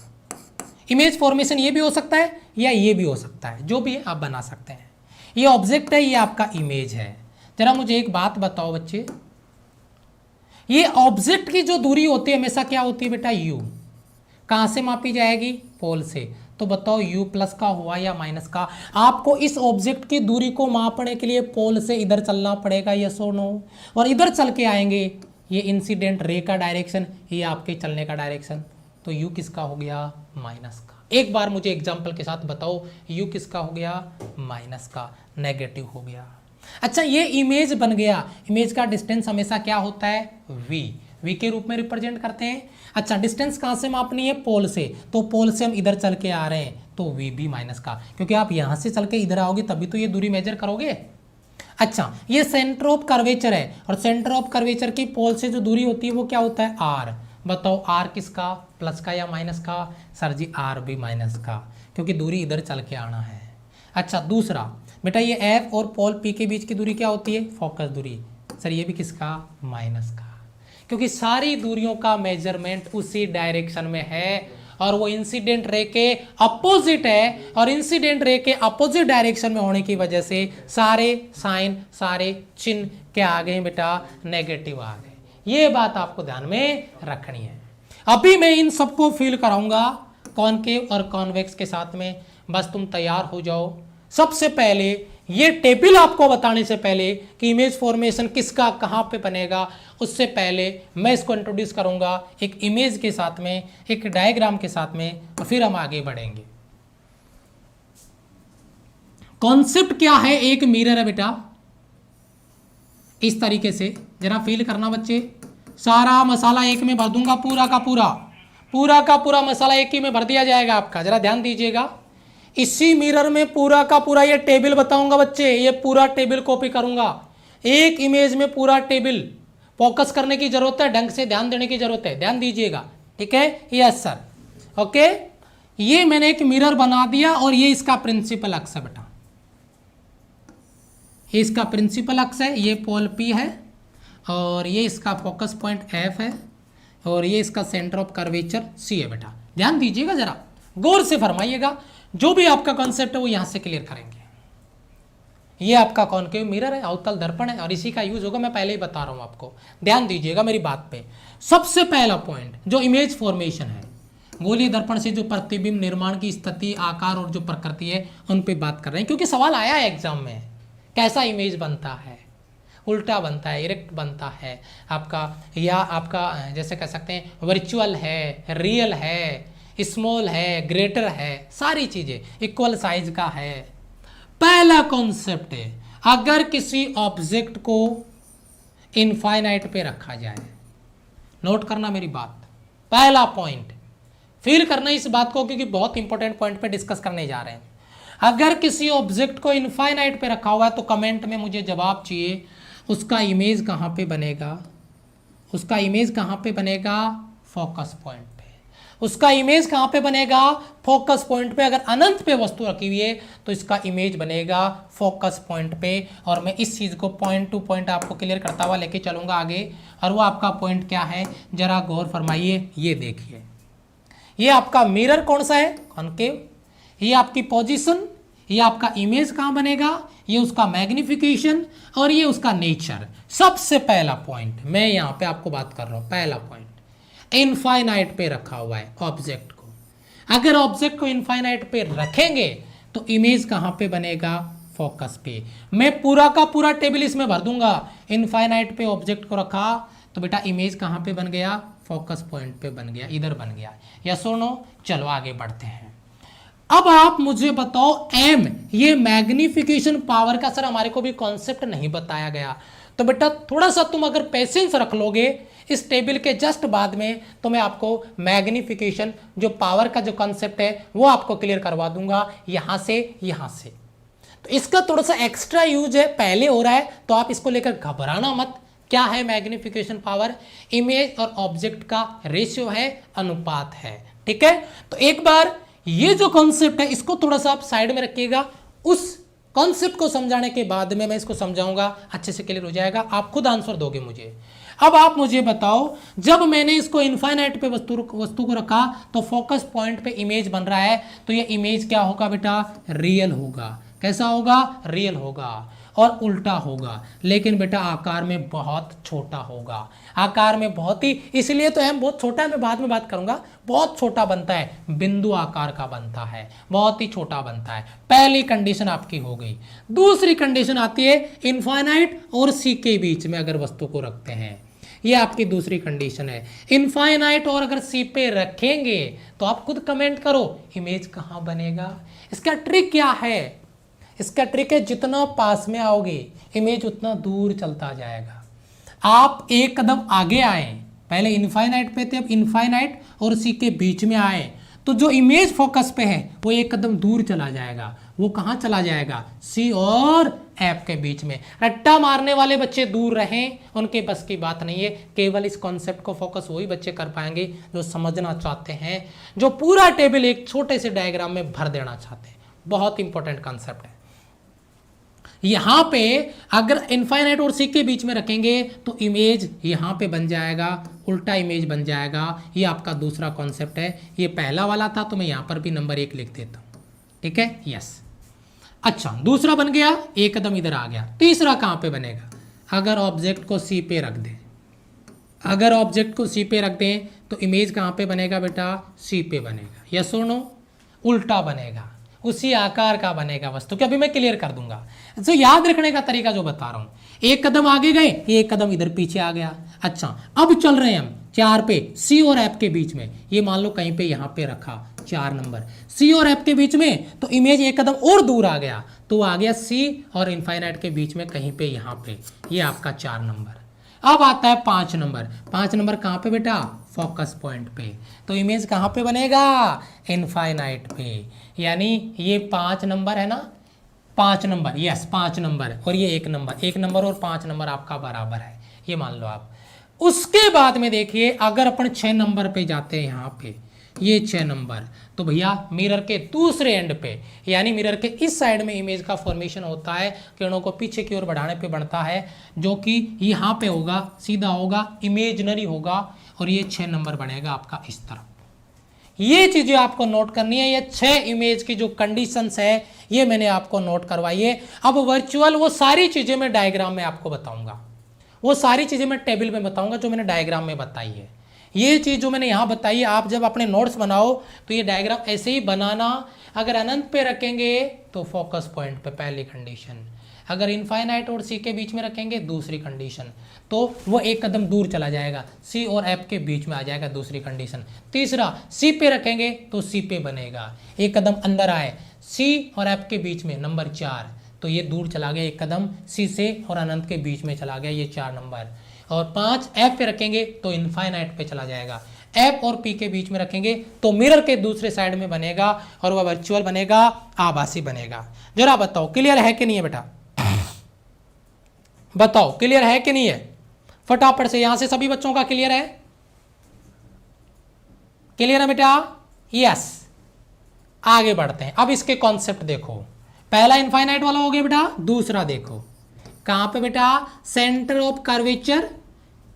इमेज फॉर्मेशन ये भी हो सकता है या ये भी हो सकता है, जो भी है आप बना सकते हैं। ये ऑब्जेक्ट है, ये आपका इमेज है। जरा मुझे एक बात बताओ बच्चे, ये ऑब्जेक्ट की जो दूरी होती है हमेशा क्या होती है बेटा? u। कहाँ से मापी जाएगी? पोल से। तो बताओ u प्लस का हुआ या माइनस का? आपको इस ऑब्जेक्ट की दूरी को मापने के लिए पोल से इधर चलना पड़ेगा, यस और नो, और इधर चल के आएंगे, ये इंसिडेंट रे का डायरेक्शन, ये आपके चलने का डायरेक्शन, तो u किसका हो गया? माइनस का। एक बार मुझे एग्जाम्पल के साथ बताओ, u किसका हो गया? माइनस का, नेगेटिव हो गया। अच्छा, ये इमेज बन गया, इमेज का डिस्टेंस हमेशा क्या होता है? v के रूप में रिप्रेजेंट करते हैं। अच्छा, डिस्टेंस कहाँ से मापनी है? पोल से, तो पोल से हम इधर चल के आ रहे हैं तो v भी माइनस का, क्योंकि आप यहाँ से चल के इधर आओगे तभी तो ये दूरी मेजर करोगे। अच्छा, ये सेंटर ऑफ कर्वेचर है, और सेंटर ऑफ कर्वेचर की पोल से जो दूरी होती है वो क्या होता है? r। बताओ r किसका? प्लस का या माइनस का? सर जी r भी माइनस का, क्योंकि दूरी इधर चल के आना है। अच्छा, दूसरा बेटा ये f और पोल P के बीच की दूरी क्या होती है? फोकस दूरी। सर ये भी किसका? माइनस का, क्योंकि सारी दूरियों का मेजरमेंट उसी डायरेक्शन में है, और वो इंसिडेंट रे के अपोजिट है, और इंसिडेंट रे के अपोजिट डायरेक्शन में होने की वजह से सारे साइन, सारे चिन्ह क्या आ गए बेटा? नेगेटिव आ गए। ये बात आपको ध्यान में रखनी है। अभी मैं इन सबको फील कराऊंगा कॉनकेव और कॉन्वेक्स के साथ में, बस तुम तैयार हो जाओ। सबसे पहले ये टेबल आपको बताने से पहले कि इमेज फॉर्मेशन किसका कहाँ पे बनेगा, उससे पहले मैं इसको इंट्रोड्यूस करूंगा एक इमेज के साथ में, एक डायग्राम के साथ में, और फिर हम आगे बढ़ेंगे। कॉन्सेप्ट क्या है? एक मिरर है बेटा, इस तरीके से जरा फील करना बच्चे। सारा मसाला एक में भर दूंगा, पूरा का पूरा मसाला एक ही में भर दिया जाएगा आपका, जरा ध्यान दीजिएगा। इसी मिरर में पूरा का पूरा ये टेबल बताऊंगा बच्चे, ये पूरा टेबल कॉपी करूंगा, एक इमेज में पूरा टेबल। फोकस करने की जरूरत है, ढंग से ध्यान देने की जरूरत है, ध्यान दीजिएगा, ठीक है? Yes sir, okay. ये मैंने एक मिरर बना दिया, और ये इसका प्रिंसिपल अक्ष है बेटा, ये इसका प्रिंसिपल अक्स है, ये पोल P है, और ये इसका फोकस पॉइंट F है, और ये इसका सेंटर ऑफ कर्वेचर C है। बेटा ध्यान दीजिएगा, जरा गौर से फरमाइएगा, जो भी आपका कॉन्सेप्ट है वो यहाँ से क्लियर करेंगे। ये आपका कॉनकेव मिरर है, अवतल दर्पण है, और इसी का यूज होगा, मैं पहले ही बता रहा हूँ आपको, ध्यान दीजिएगा मेरी बात पे। सबसे पहला पॉइंट जो इमेज फॉर्मेशन है, गोलीय दर्पण से जो प्रतिबिंब निर्माण की स्थिति, आकार और जो प्रकृति है, उन पे बात कर रहे हैं, क्योंकि सवाल आया है एग्जाम में, कैसा इमेज बनता है, उल्टा बनता है, इरेक्ट बनता है आपका, या आपका जैसे कह सकते हैं वर्चुअल है, रियल है, स्मॉल है, ग्रेटर है, सारी चीजें इक्वल साइज का है। पहला कॉन्सेप्ट है, अगर किसी ऑब्जेक्ट को इनफाइनाइट पे रखा जाए, नोट करना मेरी बात, पहला पॉइंट फील करना इस बात को, क्योंकि बहुत इंपॉर्टेंट पॉइंट पे डिस्कस करने जा रहे हैं। अगर किसी ऑब्जेक्ट को इनफाइनाइट पे रखा हुआ है तो कमेंट में मुझे जवाब चाहिए, उसका इमेज कहाँ पे बनेगा, उसका इमेज कहाँ पे बनेगा, फोकस पॉइंट पे। उसका इमेज कहाँ पे बनेगा, फोकस पॉइंट पे। अगर अनंत पे वस्तु रखी हुई है तो इसका इमेज बनेगा फोकस पॉइंट पे। और मैं इस चीज़ को पॉइंट टू पॉइंट आपको क्लियर करता हुआ लेके चलूंगा आगे। और वो आपका पॉइंट क्या है, जरा गौर फरमाइए। ये देखिए, ये आपका मिरर कौन सा है, कॉनकेव। ये आपकी पोजीशन, ये आपका इमेज कहाँ बनेगा, ये उसका मैग्निफिकेशन, और ये उसका नेचर। सबसे पहला पॉइंट मैं यहाँ पे आपको बात कर रहा हूँ, पहला पॉइंट इनफाइनाइट पे रखा हुआ है ऑब्जेक्ट को। अगर ऑब्जेक्ट को इनफाइनाइट पे रखेंगे तो इमेज कहाँ पे बनेगा, फोकस पे। मैं पूरा का पूरा टेबल इसमें भर दूंगा। इनफाइनाइट पे ऑब्जेक्ट को रखा तो बेटा इमेज कहाँ पे बन गया, फोकस पॉइंट पे बन गया, इधर बन गया। यस और नो। चलो आगे बढ़ते हैं। अब आप मुझे बताओ एम, ये मैग्निफिकेशन पावर का सर हमारे को भी कॉन्सेप्ट नहीं बताया गया। तो बेटा थोड़ा सा तुम अगर पेशेंस रख लोगे इस टेबल के जस्ट बाद में, तो मैं आपको मैग्निफिकेशन जो पावर का जो कॉन्सेप्ट है वो आपको क्लियर करवा दूंगा यहां से यहां से। तो इसका थोड़ा सा एक्स्ट्रा यूज है, पहले हो रहा है, तो आप इसको लेकर घबराना मत। क्या है मैग्निफिकेशन पावर, इमेज और ऑब्जेक्ट का रेशियो है, अनुपात है। ठीक है, तो एक बार ये जो कॉन्सेप्ट है इसको थोड़ा सा आप साइड में रखिएगा। उस कॉन्सेप्ट को समझाने के बाद में मैं इसको समझाऊंगा, अच्छे से क्लियर हो जाएगा, आप खुद आंसर दोगे मुझे। अब आप मुझे बताओ, जब मैंने इसको इनफाइनाइट पे वस्तु को रखा तो फोकस पॉइंट पे इमेज बन रहा है, तो ये इमेज क्या होगा बेटा, रियल होगा। कैसा होगा, रियल होगा। और उल्टा होगा, लेकिन बेटा आकार में बहुत छोटा होगा। आकार में बहुत ही, इसलिए तो हम बहुत छोटा है, मैं बाद में बात करूंगा, बहुत छोटा बनता है, बिंदु आकार का बनता है, बहुत ही छोटा बनता है। पहली कंडीशन आपकी हो गई। दूसरी कंडीशन आती है इनफाइनाइट और सी के बीच में अगर वस्तु को रखते हैं, ये आपकी दूसरी कंडीशन है। इनफाइनाइट और अगर सी पे रखेंगे तो आप खुद कमेंट करो इमेज कहाँ बनेगा। इसका ट्रिक क्या है, इसका ट्रिक है जितना पास में आओगे इमेज उतना दूर चलता जाएगा। आप एक कदम आगे आए, पहले इनफाइनाइट पे थे, अब इनफाइनाइट और सी के बीच में आए, तो जो इमेज फोकस पे है वो एक कदम दूर चला जाएगा। वो कहाँ चला जाएगा, सी और एफ के बीच में। रट्टा मारने वाले बच्चे दूर रहें, उनके बस की बात नहीं है। केवल इस कॉन्सेप्ट को फोकस वही बच्चे कर पाएंगे जो समझना चाहते हैं, जो पूरा टेबल एक छोटे से डायग्राम में भर देना चाहते हैं। बहुत इंपॉर्टेंट कॉन्सेप्ट है। यहां पे अगर इनफाइनाइट और सी के बीच में रखेंगे तो इमेज यहां पे बन जाएगा, उल्टा इमेज बन जाएगा। ये आपका दूसरा कॉन्सेप्ट है। ये पहला वाला था तो मैं यहां पर भी नंबर 1 लिख देता हूं। ठीक है, यस। अच्छा, दूसरा बन गया, एक कदम इधर आ गया। तीसरा कहां पे बनेगा, अगर ऑब्जेक्ट को सी पे रख दें, अगर ऑब्जेक्ट को सी पे रख दें तो इमेज कहां पे बनेगा बेटा, सी पे बनेगा। यस और नो, उल्टा बनेगा, उसी आकार का बनेगा वस्तु के। अभी मैं क्लियर कर दूंगा। तो याद रखने का तरीका जो बता रहा हूं, एक कदम आगे गए, एक कदम इधर पीछे आ गया। अच्छा, अब चल रहे हैं हम 4 पे, सी और एफ के बीच में। ये मान लो कहीं पे यहां पे रखा 4 नंबर, सी और एफ के बीच में, तो इमेज एक कदम और दूर आ गया, तो आ गया सी और इनफाइनाइट के बीच में कहीं पे यहां पे। ये आपका 4 नंबर। अब आता है 5 नंबर। 5 नंबर कहां पे बेटा, फोकस पॉइंट पे। तो इमेज कहां पे बनेगा, इनफाइनाइट पे। यानी ये 5 नंबर है ना, 5 नंबर, यस 5 नंबर, और ये 1 नंबर। 1 नंबर और 5 नंबर आपका बराबर है, ये मान लो आप। उसके बाद में देखिए, अगर अपन 6 नंबर पे जाते हैं, यहाँ पे ये 6 नंबर। तो भैया मिरर के दूसरे एंड पे यानी मिरर के इस साइड में इमेज का फॉर्मेशन होता है, किरणों को पीछे की ओर बढ़ाने पे बनता है, जो कि यहाँ पे होगा, सीधा होगा, इमेजनरी होगा, और ये 6 नंबर बनेगा आपका इस तरफ। ये चीजें आपको नोट करनी है। ये 6 इमेज की जो कंडीशंस है ये मैंने आपको नोट करवाई है। अब वर्चुअल वो सारी चीजें मैं डायग्राम में आपको बताऊंगा, वो सारी चीजें मैं टेबल में बताऊंगा जो मैंने डायग्राम में बताई है। ये चीज जो मैंने यहाँ बताई है, आप जब अपने नोट्स बनाओ तो ये डायग्राम ऐसे ही बनाना। अगर अनंत पे रखेंगे तो फोकस पॉइंट पे पहली कंडीशन, अगर इनफाइनाइट और सी के बीच में रखेंगे दूसरी कंडीशन, तो वो एक कदम दूर चला जाएगा, सी और एफ के बीच में आ जाएगा दूसरी कंडीशन। तीसरा, सी पे रखेंगे तो सी पे बनेगा, एक कदम अंदर आए, सी और एफ के बीच में नंबर 4, तो ये दूर चला गया, एक कदम सी से और अनंत के बीच में चला गया, ये 4 नंबर। और 5 एफ पे रखेंगे तो इनफाइनाइट पे चला जाएगा, एफ और पी के बीच में रखेंगे तो मिरर के दूसरे साइड में बनेगा और वह वर्चुअल बनेगा, आभासी बनेगा। जरा बताओ क्लियर है कि नहीं है बेटा? बताओ क्लियर है कि नहीं है? फटाफट से, यहां से सभी बच्चों का क्लियर है? क्लियर है बेटा? यस। आगे बढ़ते हैं। अब इसके कॉन्सेप्ट देखो। पहला इनफाइनाइट वाला हो गया बेटा, दूसरा देखो कहां पे बेटा? सेंटर ऑफ कर्वेचर,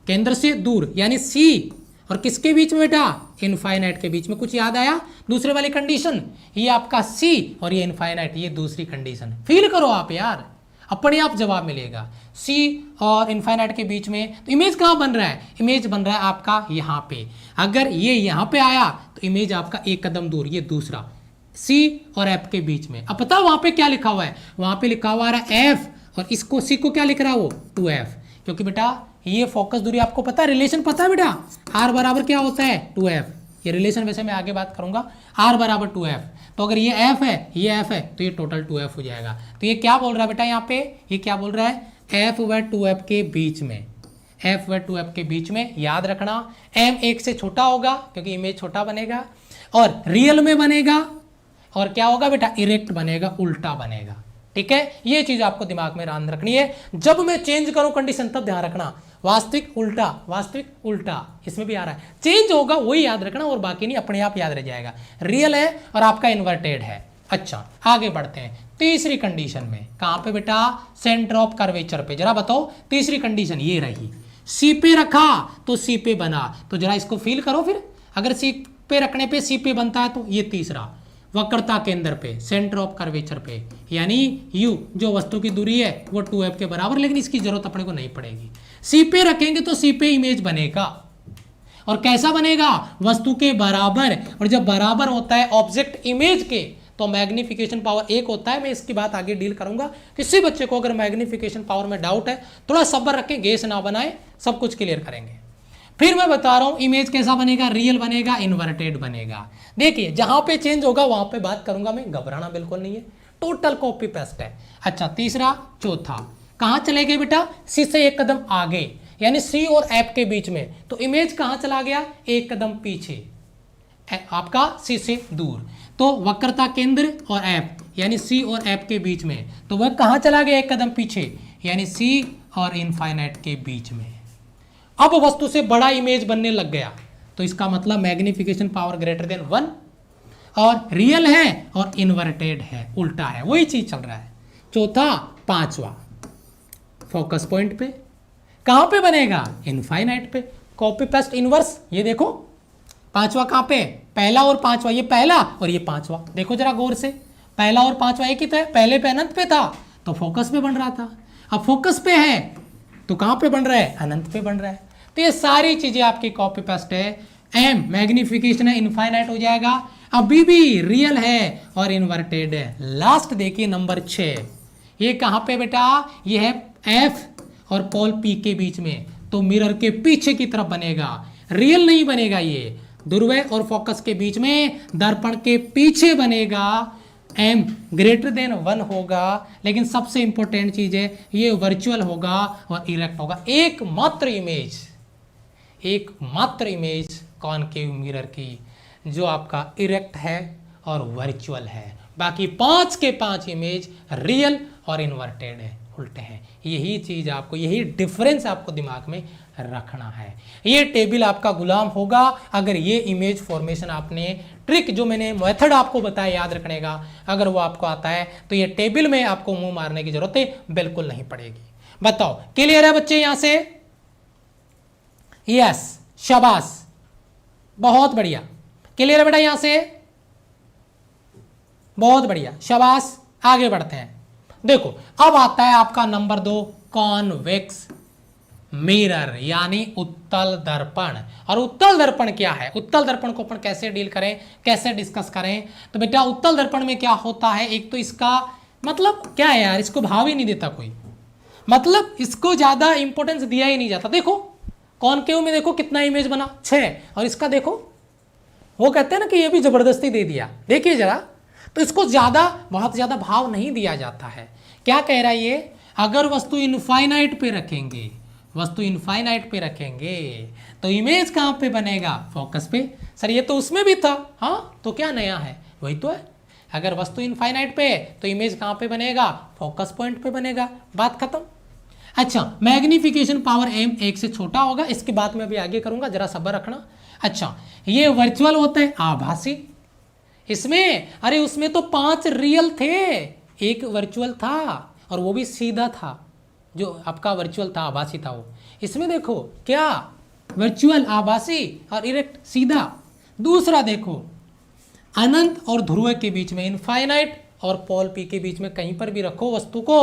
केंद्र से दूर, यानी सी और किसके बीच में बेटा? इनफाइनाइट के बीच में। कुछ याद आया? दूसरे वाली कंडीशन, ये आपका सी और ये इनफाइनाइट, ये दूसरी कंडीशन। फील करो आप यार, अपने आप जवाब मिलेगा। सी और इनफाइनाइट के बीच में, तो इमेज कहाँ बन रहा है? इमेज बन रहा है आपका यहाँ पे। अगर ये यहाँ पे आया तो इमेज आपका एक कदम दूर, ये दूसरा, सी और एफ के बीच में। अब पता वहां पे क्या लिखा हुआ है? वहां पे लिखा हुआ है एफ, और इसको सी को क्या लिख रहा है वो? 2f, क्योंकि बेटा ये फोकस दूरी आपको पता है, रिलेशन पता है बेटा, r बराबर क्या होता है? 2f। ये रिलेशन वैसे मैं आगे बात करूंगा, r बराबर 2f। तो अगर ये f है, ये f है, तो ये टोटल 2f हो जाएगा। तो ये क्या बोल रहा है बेटा यहाँ पे? ये क्या बोल रहा है? f व 2f के बीच में, f व 2f के बीच में। याद रखना m 1 से छोटा होगा क्योंकि इमेज छोटा बनेगा, और रियल में बनेगा, और क्या होगा बेटा? इरेक्ट बनेगा, उल्टा बनेगा। ठीक है, ये चीज आपको दिमाग में ध्यान रखनी है। जब मैं चेंज करूं कंडीशन तब ध्यान रखना, वास्तविक उल्टा, वास्तविक उल्टा, इसमें भी आ रहा है, चेंज होगा वही याद रखना, और बाकी नहीं अपने आप याद रह जाएगा। रियल है और आपका इन्वर्टेड है। अच्छा आगे बढ़ते हैं तीसरी कंडीशन में। कहां पे बेटा? सेंटर ऑफ कर्वेचर पे। जरा बताओ तीसरी कंडीशन ये रही, सी पे रखा तो सी पे बना। तो जरा इसको फील करो फिर, अगर सी पे रखने पे सी पे बनता है तो ये तीसरा, वक्रता केंद्र पे, सेंटर ऑफ कर्वेचर पे, यानी यू जो वस्तु की दूरी है वो 2f के बराबर, लेकिन इसकी जरूरत अपने को नहीं पड़ेगी। सी पे रखेंगे तो सी पे इमेज बनेगा, और कैसा बनेगा? वस्तु के बराबर। और जब बराबर होता है ऑब्जेक्ट इमेज के तो मैग्निफिकेशन पावर 1 होता है। मैं इसकी बात आगे डील करूंगा। किसी बच्चे को अगर मैग्निफिकेशन पावर में डाउट है, थोड़ा सब्र रखें, गेस ना बनाए, सब कुछ क्लियर करेंगे। फिर मैं बता रहा हूं इमेज कैसा बनेगा? रियल बनेगा, इन्वर्टेड बनेगा। देखिए जहां पे चेंज होगा वहां पे बात करूंगा मैं, घबराना बिल्कुल नहीं है, टोटल कॉपी पेस्ट है। अच्छा तीसरा, चौथा, कहां चले गए बेटा? सी से एक कदम आगे, यानी सी और एफ के बीच में, तो इमेज कहां चला गया? एक कदम पीछे, आपका सी से दूर। तो वक्रता केंद्र और एफ, यानी सी और एफ के बीच में, तो वह कहां चला गया? एक कदम पीछे, यानी सी और इनफाइनाइट के बीच में। अब वस्तु से बड़ा इमेज बनने लग गया, तो इसका मतलब मैग्निफिकेशन पावर ग्रेटर देन 1, और रियल है और इन्वर्टेड है, उल्टा है, वही चीज चल रहा है। चौथा, पांचवा, फोकस पॉइंट पे। कहां पे बनेगा? इनफाइनाइट पे। कॉपी पेस्ट इनवर्स, ये देखो पांचवा कहां पे? पहला और पांचवा, ये पहला और ये पांचवा। देखो जरा गौर से, पहला और पांचवा एक ही था, पहले पे अनंत पे था तो फोकस पे बन रहा था, अब फोकस पे है तो कहां पे बन रहा है? अनंत पे बन रहा है। तो ये सारी चीजें आपकी कॉपी पेस्ट है। एम मैग्निफिकेशन है, इनफाइनाइट हो जाएगा, अभी भी रियल है और इन्वर्टेड है। लास्ट देखिए नंबर 6, ये कहां पे बेटा? ये है एफ और पोल पी के बीच में, तो मिरर के पीछे की तरफ बनेगा, रियल नहीं बनेगा, ये ध्रुव और फोकस के बीच में, दर्पण के पीछे बनेगा, m ग्रेटर देन 1 होगा, लेकिन सबसे इंपॉर्टेंट चीज है ये वर्चुअल होगा और इरेक्ट होगा। एकमात्र इमेज कॉनकेव मिरर की जो आपका इरेक्ट है और वर्चुअल है, बाकी 5 के 5 इमेज रियल और इन्वर्टेड है। उल्टे हैं। यही चीज आपको, यही डिफरेंस आपको दिमाग में रखना है। ये टेबल आपका गुलाम होगा अगर ये इमेज फॉर्मेशन आपने ट्रिक जो मैंने मेथड आपको बताया याद रखने का, अगर वो आपको आता है तो ये टेबल में आपको मुंह मारने की जरूरत बिल्कुल नहीं पड़ेगी। बताओ क्लियर है बच्चे यहां से? यस, शाबाश, बहुत बढ़िया, क्लियर है बेटा यहां से? बहुत बढ़िया, शाबाश। आगे बढ़ते हैं। देखो अब आता है आपका नंबर 2, कॉन्वेक्स मिरर यानी उत्तल दर्पण। और उत्तल दर्पण क्या है? उत्तल दर्पण को अपन कैसे डील करें, कैसे डिस्कस करें? तो बेटा उत्तल दर्पण में क्या होता है, एक तो इसका मतलब क्या है यार, इसको भाव ही नहीं देता कोई, मतलब इसको ज्यादा इंपॉर्टेंस दिया ही नहीं जाता। देखो कॉनकेव में देखो कितना इमेज बना, 6, और इसका देखो वो कहते हैं ना कि ये भी जबरदस्ती दे दिया, देखिए जरा, तो इसको ज्यादा, बहुत ज्यादा भाव नहीं दिया जाता है। क्या कह रहा है ये, अगर वस्तु इनफाइनाइट पे रखेंगे, वस्तु इनफाइनाइट पे रखेंगे तो इमेज कहां पे बनेगा? फोकस पे। सर ये तो उसमें भी था, हाँ तो क्या नया है? वही तो है, अगर वस्तु इनफाइनाइट पे तो इमेज कहां पे बनेगा? फोकस पॉइंट पे बनेगा, बात खत्म। अच्छा, मैग्निफिकेशन पावर m 1 से छोटा होगा, इसके बाद में अभी आगे करूंगा, जरा सब्र रखना। अच्छा, ये वर्चुअल होता है, आभासी। इसमें अरे उसमें तो 5 रियल थे, एक वर्चुअल था और वो भी सीधा था, जो आपका वर्चुअल था, आभासी था वो। इसमें देखो क्या, वर्चुअल, आभासी और इरेक्ट, सीधा। दूसरा देखो, अनंत और ध्रुव के बीच में, इनफाइनाइट और पोल पी के बीच में कहीं पर भी रखो वस्तु को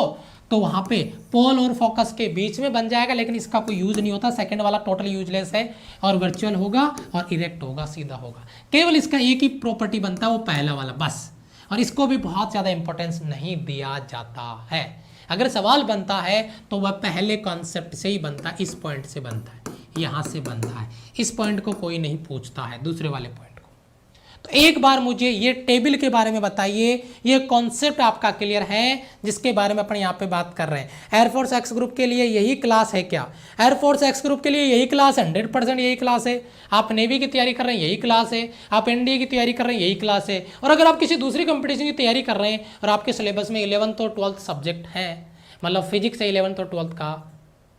तो वहां पे पोल और फोकस के बीच में बन जाएगा, लेकिन इसका कोई यूज नहीं होता। सेकंड वाला टोटल यूजलेस है और वर्चुअल होगा और इरेक्ट होगा, सीधा होगा। केवल इसका एक ही प्रॉपर्टी बनता है, वो पहला वाला बस, और इसको भी बहुत ज़्यादा इंपॉर्टेंस नहीं दिया जाता है। अगर सवाल बनता है तो वह पहले कॉन्सेप्ट से ही बनता है, इस पॉइंट से बनता है, यहाँ से बनता है। इस पॉइंट को कोई नहीं पूछता है, दूसरे वाले पॉइंट को। तो एक बार मुझे ये टेबल के बारे में बताइए, ये कॉन्सेप्ट आपका क्लियर है जिसके बारे में अपन यहाँ पे बात कर रहे हैं। एयरफोर्स एक्स ग्रुप के लिए यही क्लास है क्या? एयरफोर्स एक्स ग्रुप के लिए यही क्लास, 100% यही क्लास है। आप नेवी की तैयारी कर रहे हैं, यही क्लास है। आप एनडीए की तैयारी कर रहे हैं, यही क्लास है। और अगर आप किसी दूसरी कंपटीशन की तैयारी कर रहे हैं और आपके सिलेबस में 11th और 12th सब्जेक्ट हैं, मतलब फिजिक्स है 11th और 12th का,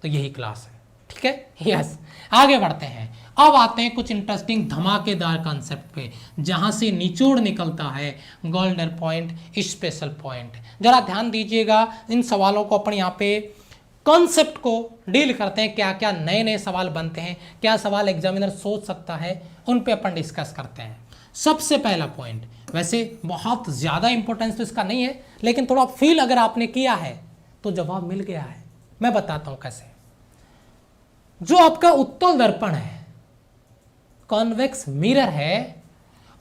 तो यही क्लास है, ठीक है? यस, आगे बढ़ते हैं। अब आते हैं कुछ इंटरेस्टिंग धमाकेदार कॉन्सेप्ट पे, जहां से निचोड़ निकलता है गोल्डन पॉइंट, स्पेशल पॉइंट। जरा ध्यान दीजिएगा, इन सवालों को अपन यहाँ पे कॉन्सेप्ट को डील करते हैं, क्या क्या नए नए सवाल बनते हैं, क्या सवाल एग्जामिनर सोच सकता है, उन पे अपन डिस्कस करते हैं। सबसे पहला पॉइंट, वैसे बहुत ज़्यादा इंपॉर्टेंस तो इसका नहीं है, लेकिन थोड़ा फील अगर आपने किया है तो जवाब मिल गया है। मैं बताता हूं कैसे। जो आपका उत्तल दर्पण है, कॉन्वेक्स मिरर है,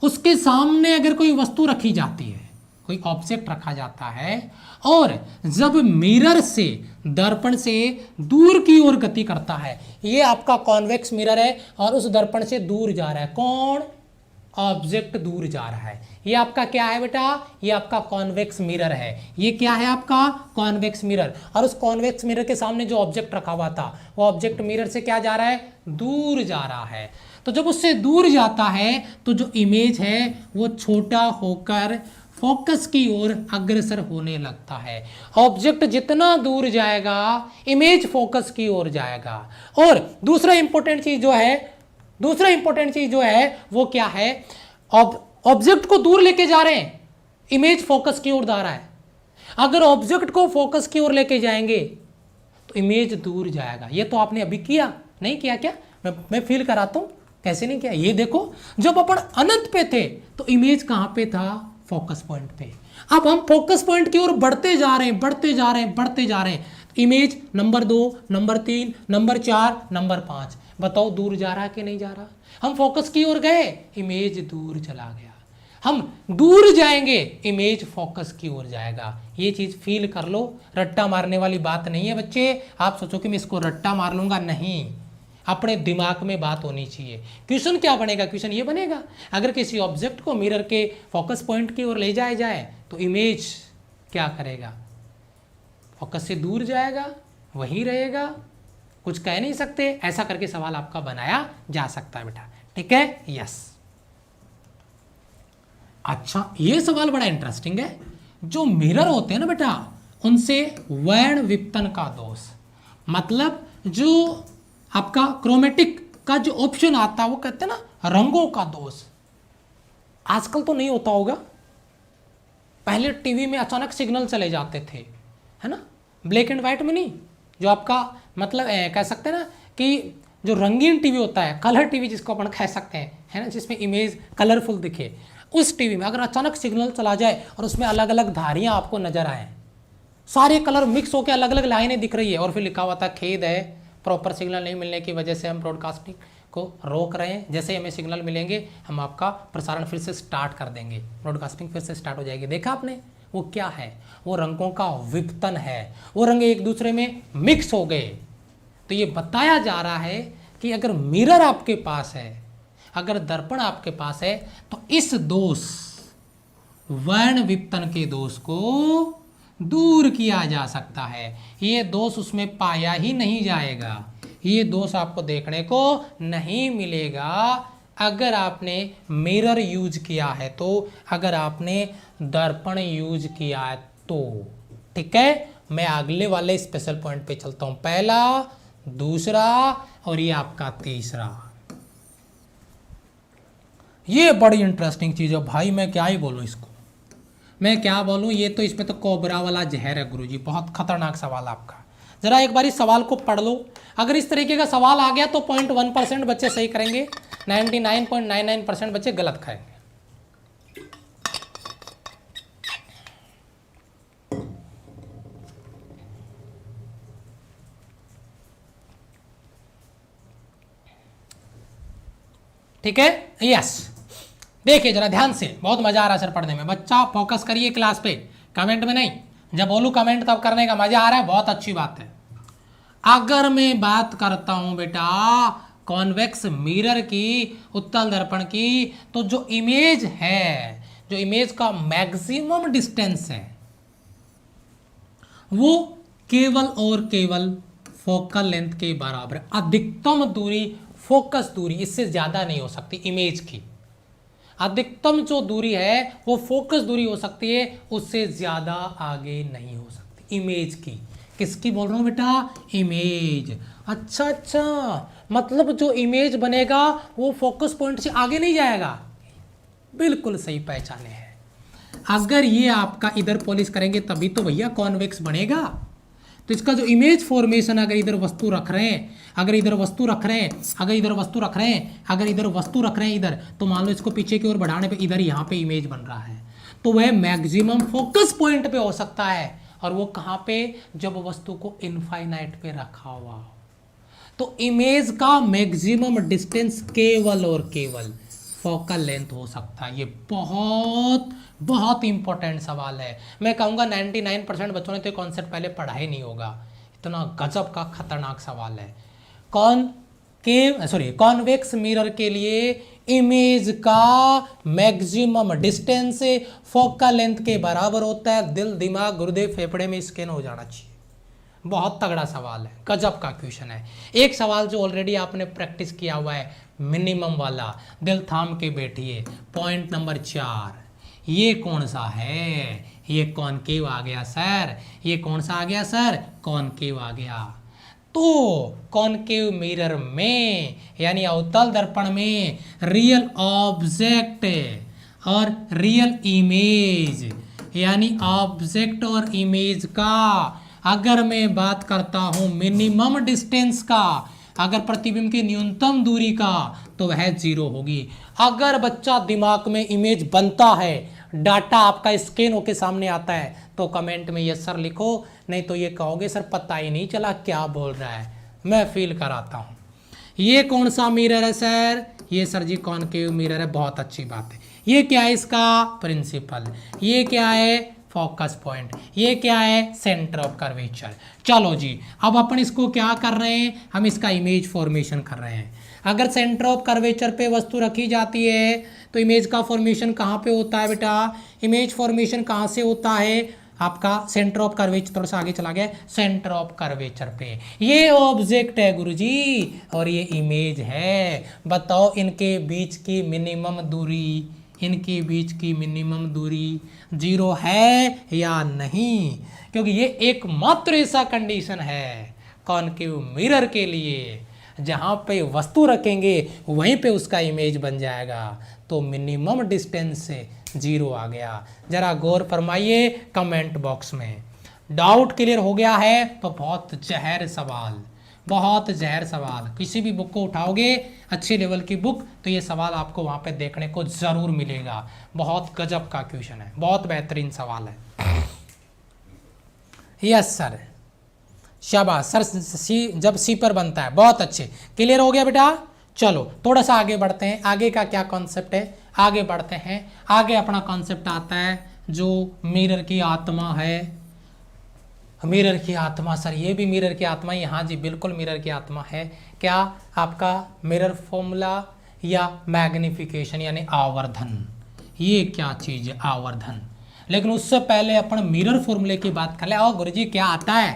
उसके सामने अगर कोई वस्तु रखी जाती है, कोई ऑब्जेक्ट रखा जाता है, और जब मिरर से, दर्पण से दूर की ओर गति करता है, ये आपका कॉन्वेक्स मिरर है और उस दर्पण से दूर जा रहा है, कौन? ऑब्जेक्ट दूर जा रहा है। ये आपका क्या है बेटा? ये आपका कॉन्वेक्स मिरर है। ये क्या है आपका? Convex mirror. और उस कॉन्वेक्स मिरर के सामने जो ऑब्जेक्ट रखा हुआ था, वो ऑब्जेक्ट मिरर से क्या जा रहा है? दूर जा रहा है। तो जब उससे दूर जाता है तो जो इमेज है वो छोटा होकर फोकस की ओर अग्रसर होने लगता है। ऑब्जेक्ट जितना दूर जाएगा, इमेज फोकस की ओर जाएगा। और दूसरा इंपॉर्टेंट चीज जो है वो क्या है? ऑब्जेक्ट को दूर लेके जा रहे हैं, इमेज फोकस की ओर जा रहा है। अगर ऑब्जेक्ट को फोकस की ओर लेके जाएंगे तो इमेज दूर जाएगा। ये तो आपने अभी किया, नहीं किया क्या? मैं फील कराता हूं कैसे नहीं किया। ये देखो, जब अपन अनंत पे थे तो इमेज कहां पे था? फोकस पॉइंट पे। अब हम फोकस पॉइंट की ओर बढ़ते जा रहे हैं, image number 2, number 3, number 4, number 5, बताओ दूर जा रहा कि नहीं जा रहा? हम फोकस की ओर गए, इमेज दूर चला गया। हम दूर जाएंगे, इमेज फोकस की ओर जाएगा। ये चीज फील कर लो, रट्टा मारने वाली बात नहीं है बच्चे। आप सोचो कि मैं इसको रट्टा मार लूंगा, नहीं, अपने दिमाग में बात होनी चाहिए। क्वेश्चन क्या बनेगा? क्वेश्चन ये बनेगा, अगर किसी ऑब्जेक्ट को मिरर के फोकस पॉइंट की ओर ले जाया जाए तो इमेज क्या करेगा? फोकस से दूर जाएगा, वहीं रहेगा, कुछ कह नहीं सकते। ऐसा करके सवाल आपका बनाया जा सकता है बेटा, ठीक है? यस। अच्छा, ये सवाल बड़ा इंटरेस्टिंग है। जो मिरर होते हैं ना बेटा, उनसे वर्ण विपतन का दोष, मतलब जो आपका क्रोमेटिक का जो ऑप्शन आता है वो कहते हैं ना रंगों का दोष। आजकल तो नहीं होता होगा, पहले टीवी में अचानक सिग्नल चले जाते थे, है ना, ब्लैक एंड व्हाइट में नहीं, जो आपका मतलब कह सकते हैं ना कि जो रंगीन टीवी होता है, कलर टीवी जिसको अपन कह सकते हैं, है ना, जिसमें इमेज कलरफुल दिखे, उस टीवी में अगर अचानक सिग्नल चला जाए और उसमें अलग अलग धारियां आपको नजर आए, सारे कलर मिक्स होकर अलग अलग लाइनें दिख रही है और फिर लिखा हुआ था खेद है, प्रॉपर सिग्नल नहीं मिलने की वजह से हम ब्रॉडकास्टिंग को रोक रहे हैं, जैसे ही हमें सिग्नल मिलेंगे हम आपका प्रसारण फिर से स्टार्ट कर देंगे, ब्रॉडकास्टिंग फिर से स्टार्ट हो जाएगी। देखा आपने, वो क्या है, वो रंगों का विपतन है, वो रंग एक दूसरे में मिक्स हो गए। तो ये बताया जा रहा है कि अगर मिरर आपके पास है, अगर दर्पण आपके पास है, तो इस दोष वर्ण विपतन के दोष को दूर किया जा सकता है। ये दोष उसमें पाया ही नहीं जाएगा, ये दोष आपको देखने को नहीं मिलेगा अगर आपने मिरर यूज किया है, तो अगर आपने दर्पण यूज किया है तो। ठीक है, मैं अगले वाले स्पेशल पॉइंट पे चलता हूं, पहला, दूसरा और ये आपका तीसरा। ये बड़ी इंटरेस्टिंग चीज है भाई, मैं क्या ही बोलूं इसको, मैं क्या बोलूं, ये तो इसमें तो कोबरा वाला जहर है गुरुजी, बहुत खतरनाक सवाल आपका। जरा एक बार इस सवाल को पढ़ लो, अगर इस तरीके का सवाल आ गया तो 0.1% बच्चे सही करेंगे, 99.99% बच्चे गलत करेंगे। ठीक है, यस, देखिए जरा ध्यान से, बहुत मजा आ रहा है सर पढ़ने में, बच्चा फोकस करिए क्लास पे, कमेंट में नहीं, जब बोलूं कमेंट तब करने का, मजा आ रहा है, बहुत अच्छी बात है। अगर मैं बात करता हूं बेटा कॉन्वेक्स मिरर की, उत्तल दर्पण की, तो जो इमेज है, जो इमेज का मैक्सिमम डिस्टेंस है, वो केवल और केवल फोकल लेंथ के बराबर, अधिकतम दूरी, फोकस दूरी, इससे ज्यादा नहीं हो सकती इमेज की। अधिकतम जो दूरी है वो फोकस दूरी हो सकती है, उससे ज्यादा आगे नहीं हो सकती इमेज की। किसकी बोल रहा हूं बेटा, इमेज। अच्छा अच्छा, मतलब जो इमेज बनेगा वो फोकस पॉइंट से आगे नहीं जाएगा, बिल्कुल सही पहचाने हैं। अगर ये आपका इधर पॉलिश करेंगे तभी तो भैया कॉन्वेक्स बनेगा। तो इसका जो इमेज फॉर्मेशन, अगर इधर वस्तु रख रहे हैं, अगर इधर वस्तु रख रहे हैं, अगर इधर वस्तु रख रहे हैं, अगर इधर वस्तु रख रहे हैं इधर, तो मान लो इसको पीछे की ओर बढ़ाने पे इधर यहाँ पे इमेज बन रहा है, तो वह मैक्सिमम फोकस पॉइंट पे हो सकता है। और वो कहाँ पे, जब वस्तु को इनफाइनाइट पे रखा हुआ हो। तो इमेज का मैक्सिमम डिस्टेंस केवल और केवल फोकल लेंथ हो सकता है। ये बहुत बहुत इंपॉर्टेंट सवाल है। मैं कहूँगा 99% बच्चों ने तो कॉन्सेप्ट पहले पढ़ा ही नहीं होगा, इतना गजब का खतरनाक सवाल है। कॉन्वेक्स मिरर के लिए इमेज का मैक्सिमम डिस्टेंस फोकल लेंथ के बराबर होता है। दिल, दिमाग, गुर्दे, फेफड़े में स्कैन हो जाना चाहिए। बहुत तगड़ा सवाल है, गजब का क्वेश्चन है। एक सवाल जो ऑलरेडी आपने प्रैक्टिस किया हुआ है, मिनिमम वाला, दिल थाम के बैठिए। पॉइंट नंबर 4, ये कौन सा है, ये कॉनकेव आ गया सर, ये कौन सा आ गया सर, कॉनकेव आ गया। तो कॉनकेव मिरर में यानी अवतल दर्पण में रियल ऑब्जेक्ट और रियल इमेज, यानी ऑब्जेक्ट और इमेज का अगर मैं बात करता हूं मिनिमम डिस्टेंस का, अगर प्रतिबिंब की न्यूनतम दूरी का, तो वह 0 होगी। अगर बच्चा दिमाग में इमेज बनता है, डाटा आपका स्कैन होके सामने आता है, तो कमेंट में यस सर लिखो, नहीं तो ये कहोगे सर पता ही नहीं चला क्या बोल रहा है। मैं फील कराता हूँ। ये कौन सा मिरर है सर, ये सर जी कॉनकेव मिरर है, बहुत अच्छी बात है। ये क्या है, इसका प्रिंसिपल, ये क्या है, फोकस पॉइंट, ये क्या है, सेंटर ऑफ कर्वेचर। चलो जी, अब अपन इसको क्या कर रहे हैं, हम इसका इमेज फॉर्मेशन कर रहे हैं। अगर सेंटर ऑफ कर्वेचर पे वस्तु रखी जाती है तो इमेज का फॉर्मेशन कहाँ पे होता है बेटा, इमेज फॉर्मेशन कहाँ से होता है आपका, सेंटर ऑफ कर्वेचर, थोड़ा सा आगे चला गया, सेंटर ऑफ कर्वेचर पे। ये ऑब्जेक्ट है गुरुजी और ये इमेज है। बताओ इनके बीच की मिनिमम दूरी, इनके बीच की मिनिमम दूरी 0 है या नहीं, क्योंकि ये एकमात्र ऐसा कंडीशन है कॉनकेव मिरर के लिए जहाँ पे वस्तु रखेंगे वहीं पे उसका इमेज बन जाएगा। तो मिनिमम डिस्टेंस से 0 आ गया। जरा गौर फरमाइए कमेंट बॉक्स में। डाउट क्लियर हो गया है तो बहुत जहर सवाल, बहुत जहर सवाल। किसी भी बुक को उठाओगे अच्छी लेवल की बुक तो ये सवाल आपको वहाँ पे देखने को ज़रूर मिलेगा। बहुत गजब का क्वेश्चन है, बहुत बेहतरीन सवाल है। यस सर, शाबाश सर। सी जब सी पर बनता है, बहुत अच्छे। क्लियर हो गया बेटा। चलो थोड़ा सा आगे बढ़ते हैं। आगे का क्या कॉन्सेप्ट है, आगे बढ़ते हैं। आगे अपना कॉन्सेप्ट आता है जो मिरर की आत्मा है। मिरर की आत्मा सर, ये भी मिरर की आत्मा ही। हाँ जी बिल्कुल मिरर की आत्मा है। क्या आपका मिरर फॉर्मूला या मैग्निफिकेशन यानी आवर्धन, ये क्या चीज़ है आवर्धन। लेकिन उससे पहले अपन मिरर फॉर्मूले की बात कर ले। और गुरुजी क्या आता है,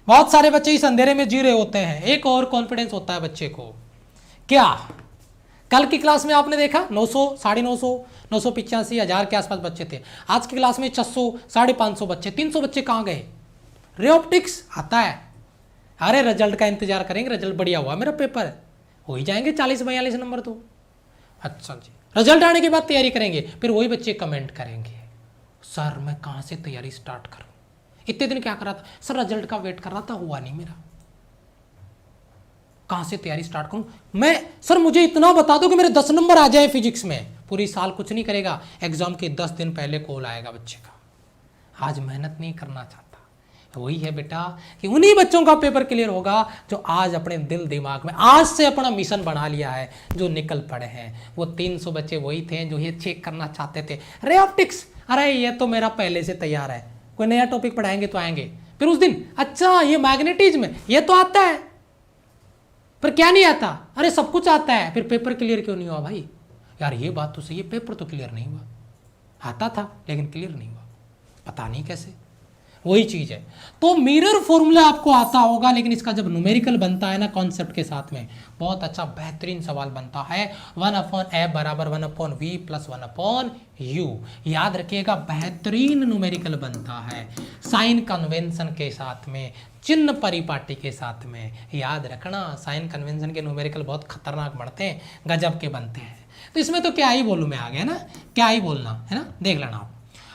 बहुत सारे बच्चे इस अंधेरे में जी रहे होते हैं। एक और कॉन्फिडेंस होता है बच्चे को। क्या कल की क्लास में आपने देखा 900, 950, 985 हज़ार के आसपास बच्चे थे। आज की क्लास में 600, 550 बच्चे, 300 बच्चे कहाँ गए। रे ऑप्टिक्स आता है। अरे रिजल्ट का इंतजार करेंगे, रिजल्ट बढ़िया हुआ मेरा पेपर, हो ही जाएंगे 40-42 नंबर तो। अच्छा जी, रिजल्ट आने के बाद तैयारी करेंगे। फिर वही बच्चे कमेंट करेंगे सर मैं कहाँ से तैयारी स्टार्ट करूँ, इतने दिन क्या कर रहा था सर, रिजल्ट का वेट कर रहा था, हुआ नहीं मेरा, कहाँ से तैयारी स्टार्ट करूँ मैं। सर मुझे इतना बता दो कि मेरे 10 नंबर आ जाए फिजिक्स में। पूरी साल कुछ नहीं करेगा, एग्जाम के 10 दिन पहले कॉल आएगा बच्चे का, आज मेहनत नहीं करना चाहता। तो वही है बेटा कि उन्हीं बच्चों का पेपर क्लियर होगा जो आज अपने दिल दिमाग में आज से अपना मिशन बना लिया है, जो निकल पड़े हैं। वो 300 बच्चे वही थे जो ये चेक करना चाहते थे, रे ऑप्टिक्स अरे ये तो मेरा पहले से तैयार है, कोई नया टॉपिक पढ़ाएंगे तो आएंगे। फिर उस दिन अच्छा ये मैग्नेटिज्म ये तो आता है, पर क्या नहीं आता, अरे सब कुछ आता है, फिर पेपर क्लियर क्यों नहीं हुआ भाई। यार ये बात तो सही है, पेपर तो क्लियर नहीं हुआ, आता था लेकिन क्लियर नहीं हुआ, पता नहीं कैसे। वही चीज है। तो मिरर फॉर्मूला आपको आता होगा, लेकिन इसका जब न्यूमेरिकल बनता है ना कॉन्सेप्ट के साथ में, बहुत अच्छा बेहतरीन सवाल बनता है। 1/f बराबर 1/v प्लस 1/u। याद रखिएगा बेहतरीन न्यूमेरिकल बनता है साइन कन्वेंशन के साथ में, चिन्ह परिपाटी के साथ में। याद रखना साइन कन्वेंशन के न्यूमेरिकल बहुत खतरनाक बनते हैं, गजब के बनते हैं। तो इसमें तो क्या ही बोलूँ मैं, आ गया ना, क्या ही बोलना है ना, देख लेना आप।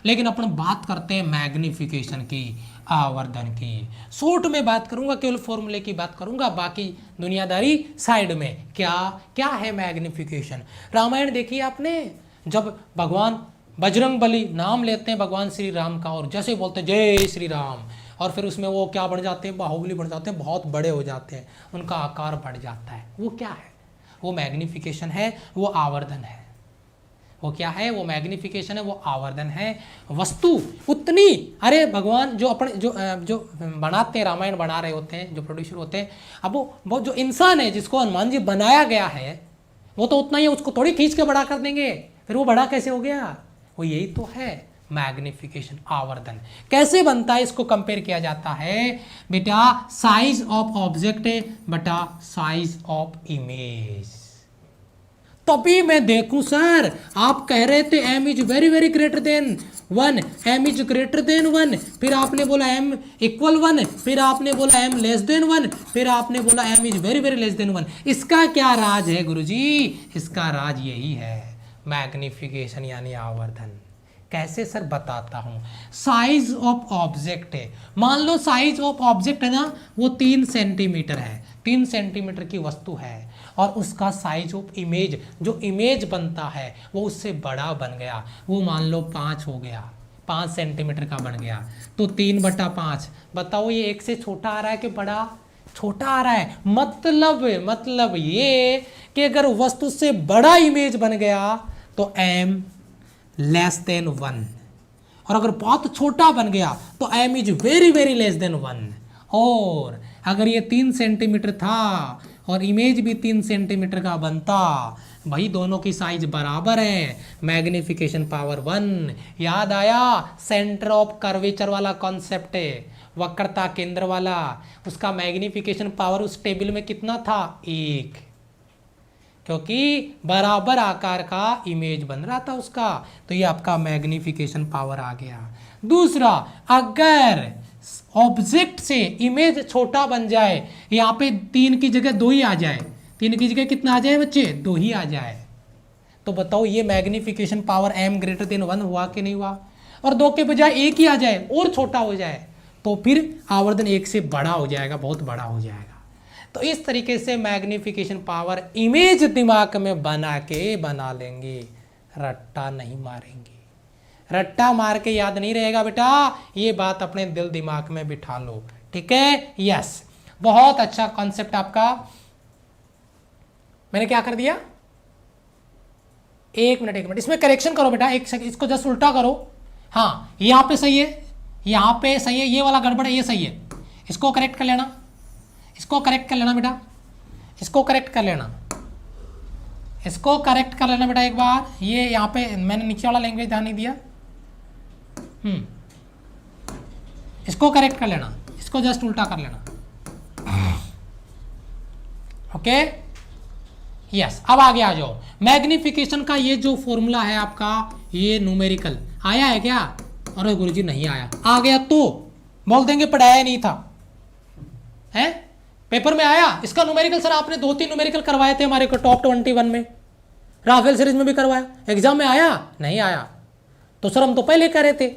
लेकिन अपन बात करते हैं मैग्निफिकेशन की, आवर्धन की। शॉर्ट में बात करूंगा, केवल फॉर्मूले की बात करूंगा, बाकी दुनियादारी साइड में। क्या क्या है मैग्निफिकेशन। रामायण देखिए आपने, जब भगवान बजरंग बली नाम लेते हैं भगवान श्री राम का और जैसे बोलते हैं जय श्री राम, और फिर उसमें वो क्या बन जाते हैं, बाहुबली बन जाते हैं, बहुत बड़े हो जाते हैं, उनका आकार बढ़ जाता है। वो क्या है, वो मैग्निफिकेशन है, वो आवर्धन है। वो क्या है, वो मैग्निफिकेशन है, वो आवर्धन है। वस्तु उतनी, अरे भगवान जो अपने जो बनाते हैं, रामायण बना रहे होते हैं, जो प्रोड्यूसर होते हैं, अब वो जो इंसान है जिसको हनुमान जी बनाया गया है वो तो उतना ही है, उसको थोड़ी खींच के बड़ा कर देंगे, फिर वो बड़ा कैसे हो गया। वो यही तो है मैग्निफिकेशन, आवर्धन। कैसे बनता है, इसको कंपेयर किया जाता है बेटा साइज ऑफ ऑब्जेक्ट बटा साइज ऑफ इमेज। तभी मैं देखूं सर, आप कह रहे थे m is very very greater than 1, m is greater than 1, फिर आपने बोला m इक्वल 1, फिर आपने बोला m लेस देन 1, फिर आपने बोला m is very very less than 1। इसका क्या राज है गुरुजी, इसका राज यही है मैग्निफिकेशन यानी आवर्धन। कैसे सर, बताता हूं। साइज ऑफ ऑब्जेक्ट है, मान लो साइज ऑफ ऑब्जेक्ट है ना, वो 3 सेंटीमीटर है, 3 सेंटीमीटर की वस्तु है, और उसका साइज ऑफ इमेज, जो इमेज बनता है वो उससे बड़ा बन गया, वो मान लो 5 हो गया, 5 सेंटीमीटर का बन गया, तो 3/5। बताओ ये 1 से छोटा आ रहा है कि बड़ा, छोटा आ रहा है। मतलब ये कि अगर वस्तु से बड़ा इमेज बन गया तो m लेस देन 1, और अगर बहुत छोटा बन गया तो m is very very less than 1। और अगर ये 3 सेंटीमीटर था और इमेज भी 3 सेंटीमीटर का बनता, भाई दोनों की साइज बराबर है, मैग्निफिकेशन पावर 1। याद आया, सेंटर ऑफ कर्वेचर वाला कॉन्सेप्ट है, वक्रता केंद्र वाला, उसका मैग्निफिकेशन पावर उस टेबल में कितना था, 1, क्योंकि बराबर आकार का इमेज बन रहा था उसका। तो ये आपका मैग्निफिकेशन पावर आ गया। दूसरा, अगर ऑब्जेक्ट से इमेज छोटा बन जाए, यहाँ पे 3 की जगह 2 ही आ जाए, 3 की जगह कितना आ जाए बच्चे, 2 ही आ जाए, तो बताओ ये magnification power m greater than 1 हुआ कि नहीं हुआ। और 2 के बजाय 1 ही आ जाए और छोटा हो जाए, तो फिर आवर्धन 1 से बड़ा हो जाएगा, बहुत बड़ा हो जाएगा। तो इस तरीके से मैग्निफिकेशन पावर इमेज दिमाग में बना लेंगे, रट्टा नहीं मारेंगे। रट्टा मार के याद नहीं रहेगा बेटा, ये बात अपने दिल दिमाग में बिठा लो, ठीक है। यस, बहुत अच्छा कॉन्सेप्ट आपका। मैंने क्या कर दिया, एक मिनट इसमें करेक्शन करो बेटा, इसको जस्ट उल्टा करो। हाँ, यहाँ पे सही है, यहाँ पे सही है, ये वाला गड़बड़ है, ये सही है, इसको करेक्ट कर लेना, इसको करेक्ट कर लेना बेटा, इसको करेक्ट कर लेना, इसको करेक्ट कर लेना बेटा एक बार। ये यहाँ पे मैंने नीचे वाला लैंग्वेज ध्यान नहीं दिया, इसको करेक्ट कर लेना, इसको जस्ट उल्टा कर लेना, ओके। यस, अब आगे आ जाओ। मैग्निफिकेशन का ये जो फॉर्मूला है आपका, ये न्यूमेरिकल आया है क्या? अरे गुरुजी नहीं आया। आ गया तो बोल देंगे पढ़ाया नहीं था, हैं? पेपर में आया इसका न्यूमेरिकल? सर आपने 2-3 न्यूमेरिकल करवाए थे हमारे को टॉप 21 में, राफेल सीरीज में भी करवाया, एग्जाम में आया नहीं आया? तो सर हम तो पहले कह रहे थे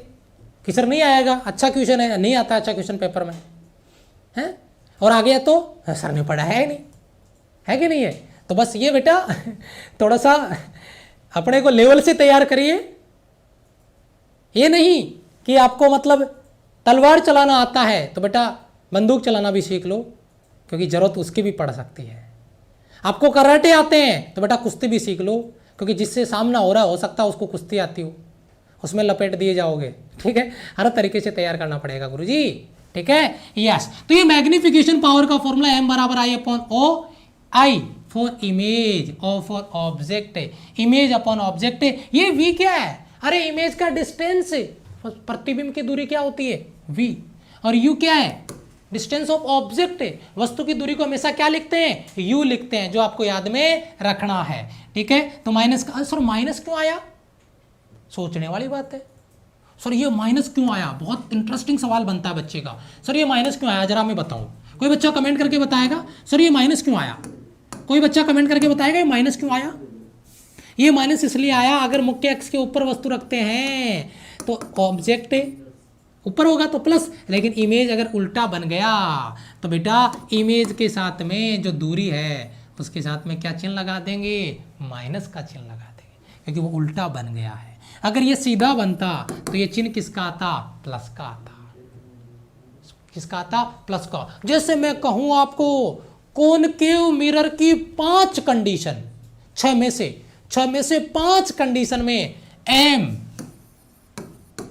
कि सर नहीं आएगा, अच्छा क्वेश्चन है, नहीं आता अच्छा क्वेश्चन पेपर में, हैं? और आ गया तो सर ने पढ़ा है नहीं, है कि नहीं है? तो बस ये बेटा थोड़ा सा अपने को लेवल से तैयार करिए, ये नहीं कि आपको मतलब तलवार चलाना आता है तो बेटा बंदूक चलाना भी सीख लो, क्योंकि जरूरत उसकी भी पड़ सकती है। आपको कराटे आते हैं तो बेटा कुश्ती भी सीख लो, क्योंकि जिससे सामना हो रहा हो सकता है उसको कुश्ती आती हो, उसमें लपेट दिए जाओगे, ठीक है। हर तरीके से तैयार करना पड़ेगा गुरुजी, ठीक है। यस, तो ये मैग्निफिकेशन पावर का फॉर्मूला m बराबर I upon O, I for image और for object, image upon object. ये v क्या है? अरे इमेज का डिस्टेंस, प्रतिबिंब की दूरी क्या होती है? v। और u क्या है? डिस्टेंस ऑफ ऑब्जेक्ट, वस्तु की दूरी को हमेशा क्या लिखते हैं? u लिखते हैं, जो आपको याद में रखना है, ठीक है। तो माइनस का, सर माइनस क्यों आया? सोचने वाली बात है, सर ये माइनस क्यों आया? बहुत इंटरेस्टिंग सवाल बनता है बच्चे का, सर ये माइनस क्यों आया, जरा मैं बताऊं। कोई बच्चा कमेंट करके बताएगा सर ये माइनस क्यों आया? कोई बच्चा कमेंट करके बताएगा ये माइनस क्यों आया? ये माइनस इसलिए आया, अगर मुख्य अक्ष के ऊपर वस्तु रखते हैं तो ऑब्जेक्ट ऊपर होगा तो प्लस, लेकिन इमेज अगर उल्टा बन गया तो बेटा इमेज के साथ में जो दूरी है उसके साथ में क्या चिन्ह लगा देंगे? माइनस का चिन्ह लगा देंगे, क्योंकि वो उल्टा बन गया है। अगर ये सीधा बनता तो ये चिन्ह किसका आता? प्लस का आता। किसका आता? प्लस का। जैसे मैं कहूं आपको कॉनकेव मिरर की 5 कंडीशन, 6 में से 5 कंडीशन में m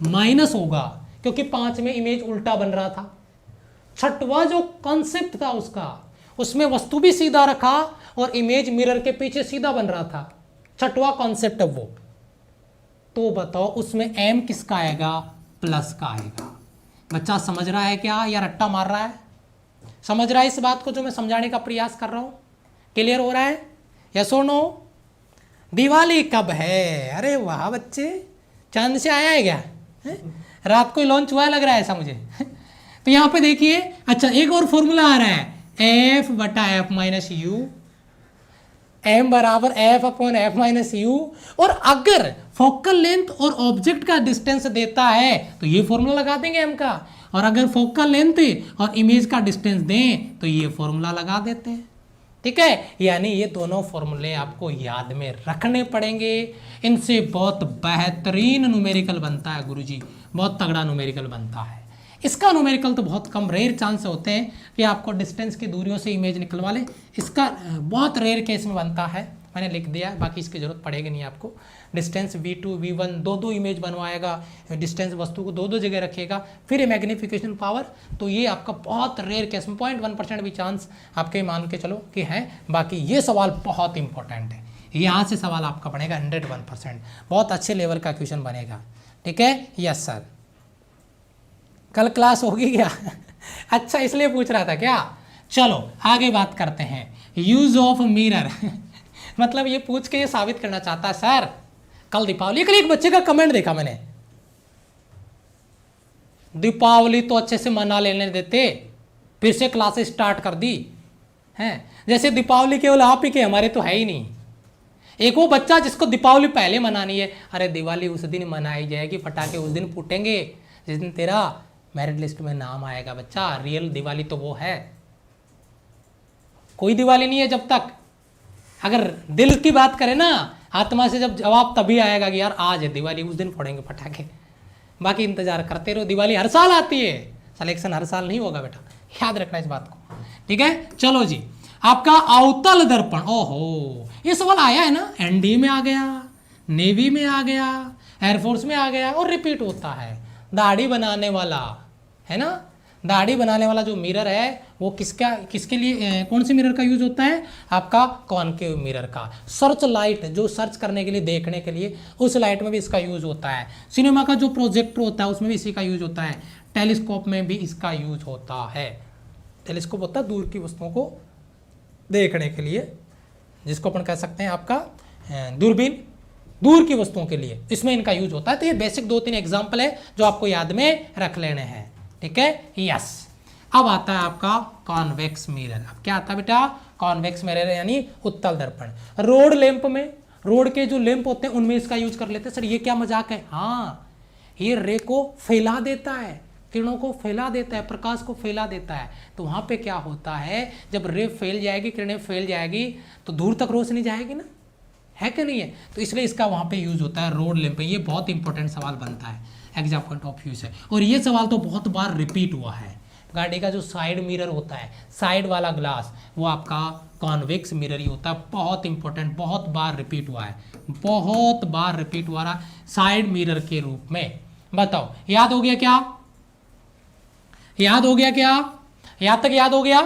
माइनस होगा, क्योंकि 5 में इमेज उल्टा बन रहा था। छठवां जो कॉन्सेप्ट था उसका, उसमें वस्तु भी सीधा रखा और इमेज मिरर के पीछे सीधा बन रहा था, छठवां कॉन्सेप्ट है वो। तो बताओ उसमें m किसका आएगा? प्लस का आएगा। बच्चा समझ रहा है क्या या रट्टा मार रहा है? समझ रहा है इस बात को जो मैं समझाने का प्रयास कर रहा हूं? क्लियर हो रहा है? यस और नो? दिवाली कब है? अरे वाह बच्चे, चांद से आया है क्या? है? रात को ही लॉन्च हुआ लग रहा है ऐसा मुझे। तो यहाँ पे देखिए, अच्छा एक और फॉर्मूला आ रहा है, f बटा f माइनस यू, m बराबर f upon f minus you. और अगर फोकल लेंथ और ऑब्जेक्ट का डिस्टेंस देता है तो ये फॉर्मूला लगा देंगे m का, और अगर फोकल लेंथ और इमेज का डिस्टेंस दें तो ये फॉर्मूला लगा देते हैं, ठीक है। यानी ये दोनों फॉर्मूले आपको याद में रखने पड़ेंगे, इनसे बहुत बेहतरीन न्यूमेरिकल बनता है गुरुजी, बहुत तगड़ा न्यूमेरिकल बनता है। इसका न्यूमेरिकल तो बहुत कम, रेयर चांस होते हैं कि आपको डिस्टेंस की दूरियों से इमेज निकलवा ले, इसका बहुत रेयर केस में बनता है। मैंने लिख दिया है, बाकी इसकी जरूरत पड़ेगी नहीं आपको। डिस्टेंस v2 v1 दो इमेज बनवाएगा, डिस्टेंस वस्तु को दो जगह रखेगा, फिर ये मैग्निफिकेशन पावर। तो ये आपका बहुत रेयर केस में 0.1% भी चांस आपके मान के चलो कि है। बाकी ये सवाल बहुत इंपॉर्टेंट है, यहाँ से सवाल आपका बनेगा 101%, बहुत अच्छे लेवल का क्वेश्चन बनेगा, ठीक है। यस सर, कल क्लास होगी क्या? अच्छा इसलिए पूछ रहा था क्या? चलो आगे बात करते हैं, यूज ऑफ मिरर। मतलब ये पूछ के ये साबित करना चाहता है सर कल दीपावली। कल एक बच्चे का कमेंट देखा मैंने, दीपावली तो अच्छे से मना लेने देते, फिर से क्लासेस स्टार्ट कर दी हैं, जैसे दीपावली केवल आप ही के, हमारे तो है ही नहीं। एक वो बच्चा जिसको दीपावली पहले मनानी है, अरे दिवाली उस दिन मनाई जाएगी, पटाखे उस दिन फूटेंगे जिस दिन तेरा मेरिट लिस्ट में नाम आएगा। बच्चा रियल दिवाली तो वो है, कोई दिवाली नहीं है जब तक, अगर दिल की बात करें ना, आत्मा से जब जवाब तभी आएगा कि यार आज है दिवाली, उस दिन फोड़ेंगे पटाखे। बाकी इंतजार करते रहो, दिवाली हर साल आती है, सिलेक्शन हर साल नहीं होगा बेटा, याद रखना इस बात को, ठीक है। चलो जी, आपका अवतल दर्पण, ओहो ये सवाल आया है ना, एनडी में आ गया, नेवी में आ गया, एयरफोर्स में आ गया और रिपीट होता है। दाढ़ी बनाने वाला है ना, दाढ़ी बनाने वाला जो मिरर है वो किसके लिए, कौन सी मिरर का यूज होता है, आपका कॉनकेव मिरर का। सर्च लाइट, जो सर्च करने के लिए, देखने के लिए, उस लाइट में भी इसका यूज होता है। सिनेमा का जो प्रोजेक्टर होता है उसमें भी इसी का यूज होता है। टेलीस्कोप में भी इसका यूज होता है। टेलीस्कोप होता है दूर की वस्तुओं को देखने के लिए, जिसको अपन कह सकते हैं आपका दूरबीन, दूर की वस्तुओं के लिए, इसमें इनका यूज होता है। तो ये बेसिक 2-3 एग्जाम्पल है जो आपको याद में रख लेने हैं, ठीक है। यस, अब आता है आपका कॉन्वेक्स मिरर। अब क्या आता है बेटा, कॉन्वेक्स मिरर यानी उत्तल दर्पण। रोड लैंप में, रोड के जो लैंप होते हैं उनमें इसका यूज कर लेते हैं। सर ये क्या मजाक है, हाँ ये रे को फैला देता है, किरणों को फैला देता है, प्रकाश को फैला देता है। तो वहां पे क्या होता है, जब रे फैल जाएगी, किरणें फैल जाएगी तो दूर तक रोशनी जाएगी ना, है कि नहीं है, तो इसलिए इसका वहां पे यूज होता है रोड लैंप। ये बहुत इंपॉर्टेंट सवाल बनता है, एग्जाम पॉइंट ऑफ व्यू से, और ये सवाल तो बहुत बार रिपीट हुआ है। गाड़ी का जो साइड मिरर होता है, साइड वाला ग्लास, वो आपका कॉन्वेक्स मिरर ही होता है। बहुत इंपॉर्टेंट, बहुत बार रिपीट हुआ है, बहुत बार रिपीट हुआ रहा साइड मिरर के रूप में। बताओ याद हो गया क्या, याद हो गया क्या, यहां तक याद हो गया,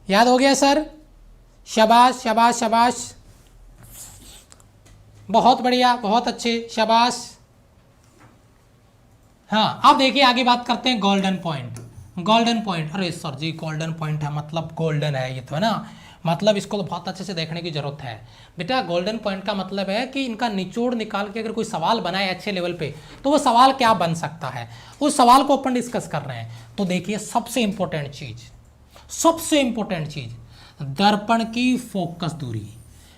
याद हो गया सर, शाबाश शाबाश शाबाश, बहुत बढ़िया, बहुत अच्छे, शाबाश। हाँ अब देखिए आगे बात करते हैं गोल्डन पॉइंट। गोल्डन पॉइंट, अरे सर जी गोल्डन पॉइंट है मतलब गोल्डन है ये तो, है ना, मतलब इसको तो बहुत अच्छे से देखने की जरूरत है बेटा। गोल्डन पॉइंट का मतलब है कि इनका निचोड़ निकाल के अगर कोई सवाल बनाए अच्छे लेवल पे, तो वो सवाल क्या बन सकता है, उस सवाल को अपन डिस्कस कर रहे हैं। तो देखिए सबसे इंपॉर्टेंट चीज, सबसे इंपॉर्टेंट चीज, दर्पण की फोकस दूरी,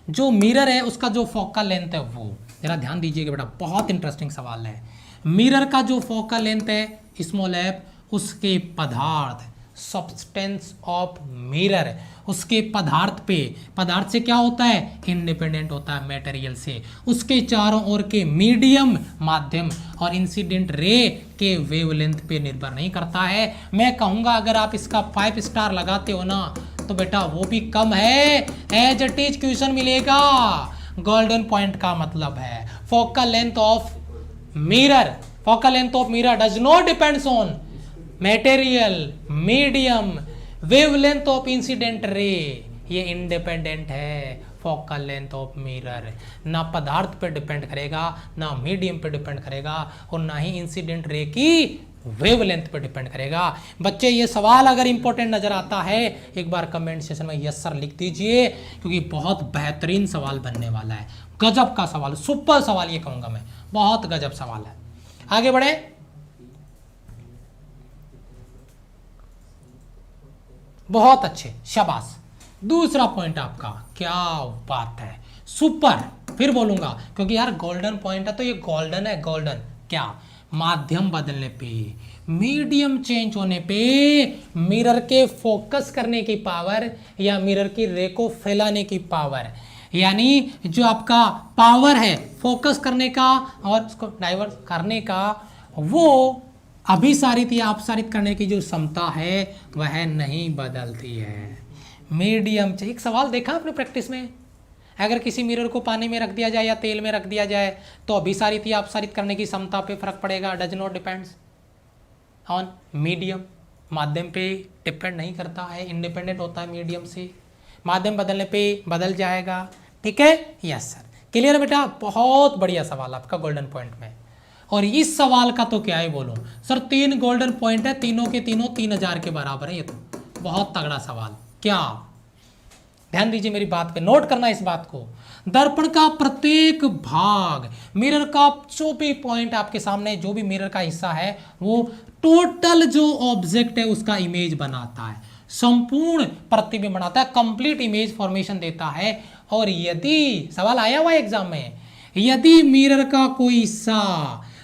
जो मिरर है उसका जो फोकल लेंथ है वो, जरा ध्यान दीजिएगा बेटा, बहुत इंटरेस्टिंग सवाल है। मिरर का जो फोकल लेंथ है स्मॉल एफ, उसके पदार्थ, सब्सटेंस ऑफ मिरर, उसके पदार्थ पे, पदार्थ से क्या होता है, इंडिपेंडेंट होता है मटेरियल से, उसके चारों ओर के मीडियम, माध्यम और इंसिडेंट रे के वेवलेंथ पे निर्भर नहीं करता है। मैं कहूंगा अगर आप इसका 5 स्टार लगाते हो ना तो बेटा वो भी कम है, एज इट इज क्वेश्चन मिलेगा। गोल्डन पॉइंट का मतलब है focal length of mirror, focal length of mirror does not depends on material, medium, wavelength of incident ray, ये इंडिपेंडेंट है फोकल लेंथ ऑफ मिरर। ना पदार्थ पे डिपेंड करेगा, ना मीडियम पे डिपेंड करेगा, और ना ही इंसिडेंट रे की वेवलेंथ पे डिपेंड करेगा। बच्चे ये सवाल अगर इंपॉर्टेंट नजर आता है एक बार कमेंट सेक्शन में यस सर लिख दीजिए, क्योंकि बहुत बेहतरीन सवाल बनने वाला है, गजब का सवाल, सुपर सवाल ये कहूंगा मैं, बहुत गजब सवाल है। आगे बढ़े, बहुत अच्छे, शाबाश। दूसरा पॉइंट आपका, क्या बात है, सुपर, फिर बोलूंगा क्योंकि यार गोल्डन पॉइंट है तो ये गोल्डन है। गोल्डन क्या, माध्यम बदलने पे, मीडियम चेंज होने पे मिरर के फोकस करने की पावर या मिरर की रे को फैलाने की पावर, यानी जो आपका पावर है फोकस करने का और उसको डाइवर्ट करने का, वो अभिसारित या अपसारित करने की जो क्षमता है वह नहीं बदलती है। मीडियम, एक सवाल देखा आपने प्रैक्टिस में, अगर किसी मिरर को पानी में रख दिया जाए या तेल में रख दिया जाए तो अभिसारित या अपसारित करने की क्षमता पे फर्क पड़ेगा, does not depends on medium, माध्यम पे डिपेंड नहीं करता है, इंडिपेंडेंट होता है मीडियम से, माध्यम बदलने पे बदल जाएगा, ठीक है। यस सर, क्लियर है बेटा, बहुत बढ़िया सवाल आपका गोल्डन पॉइंट में। और इस सवाल का तो क्या ही बोलूं सर, 3 गोल्डन पॉइंट है, तीनों के तीनों 3000 के बराबर है, ये तो बहुत तगड़ा सवाल। क्या ध्यान दीजिए मेरी बात पे, नोट करना इस बात को। दर्पण का प्रत्येक भाग, मिरर का जो भी पॉइंट आपके सामने, जो भी मिरर का हिस्सा है, वो टोटल जो ऑब्जेक्ट है उसका इमेज बनाता है, संपूर्ण प्रतिबिंब बनाता है, कंप्लीट इमेज फॉर्मेशन देता है। और यदि सवाल आया हुआ एग्जाम में, यदि मिरर का कोई हिस्सा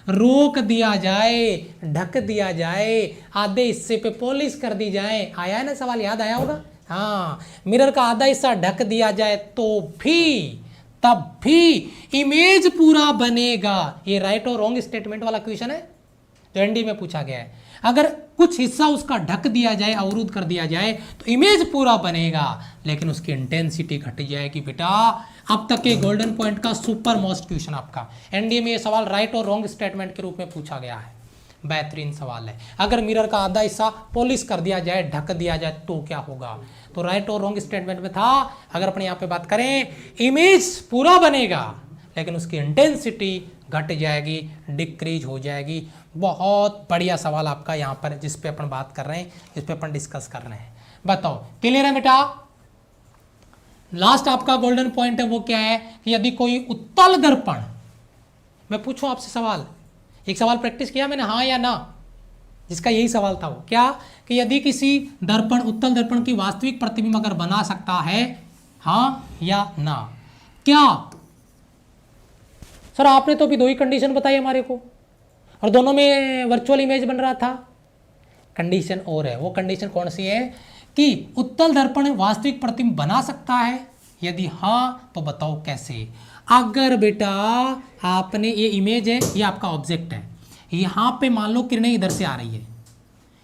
रोक दिया जाए, ढक दिया जाए, आधे हिस्से पे पॉलिश कर दी जाए, आया है ना सवाल, याद आया होगा। हाँ, मिरर का आधा हिस्सा ढक दिया जाए तो भी, तब भी इमेज पूरा बनेगा। ये राइट और रॉन्ग स्टेटमेंट वाला क्वेश्चन है जो एनडी में पूछा गया है। अगर कुछ हिस्सा उसका ढक दिया जाए, अवरुद्ध कर दिया जाए, तो इमेज पूरा बनेगा, लेकिन उसकी इंटेंसिटी घट जाएगी बेटा। अब तक के गोल्डन पॉइंट का सुपर मोस्ट क्वेश्चन आपका एनडीए में, ये सवाल राइट और रॉन्ग स्टेटमेंट के रूप में पूछा गया है। बेहतरीन सवाल है। अगर मिरर का आधा हिस्सा पॉलिश कर दिया जाए, ढक दिया जाए, तो क्या होगा? तो राइट और रॉन्ग स्टेटमेंट में था, अगर अपने यहाँ पे बात करें, इमेज पूरा बनेगा लेकिन उसकी इंटेंसिटी घट जाएगी, डिक्रीज हो जाएगी। बहुत बढ़िया सवाल आपका यहाँ पर, जिस पे अपन बात कर रहे हैं, जिस पे अपन डिस्कस कर रहे हैं। बताओ, क्लियर है बेटा? लास्ट आपका गोल्डन पॉइंट है वो क्या है कि यदि कोई उत्तल दर्पण, मैं पूछूं आपसे सवाल, एक सवाल प्रैक्टिस किया मैंने, हाँ या ना, जिसका यही सवाल था वो क्या, कि यदि किसी दर्पण, उत्तल दर्पण की वास्तविक प्रतिबिंब अगर बना सकता है, हाँ या ना? क्या सर, आपने तो अभी दो ही कंडीशन बताई हमारे को और दोनों में वर्चुअल इमेज बन रहा था। कंडीशन और है, वो कंडीशन कौन सी है कि उत्तल दर्पण वास्तविक प्रतिबिंब बना सकता है? यदि हाँ तो बताओ कैसे। अगर बेटा आपने, ये इमेज है, ये आपका ऑब्जेक्ट है, यहाँ पे मान लो किरणें इधर से आ रही है,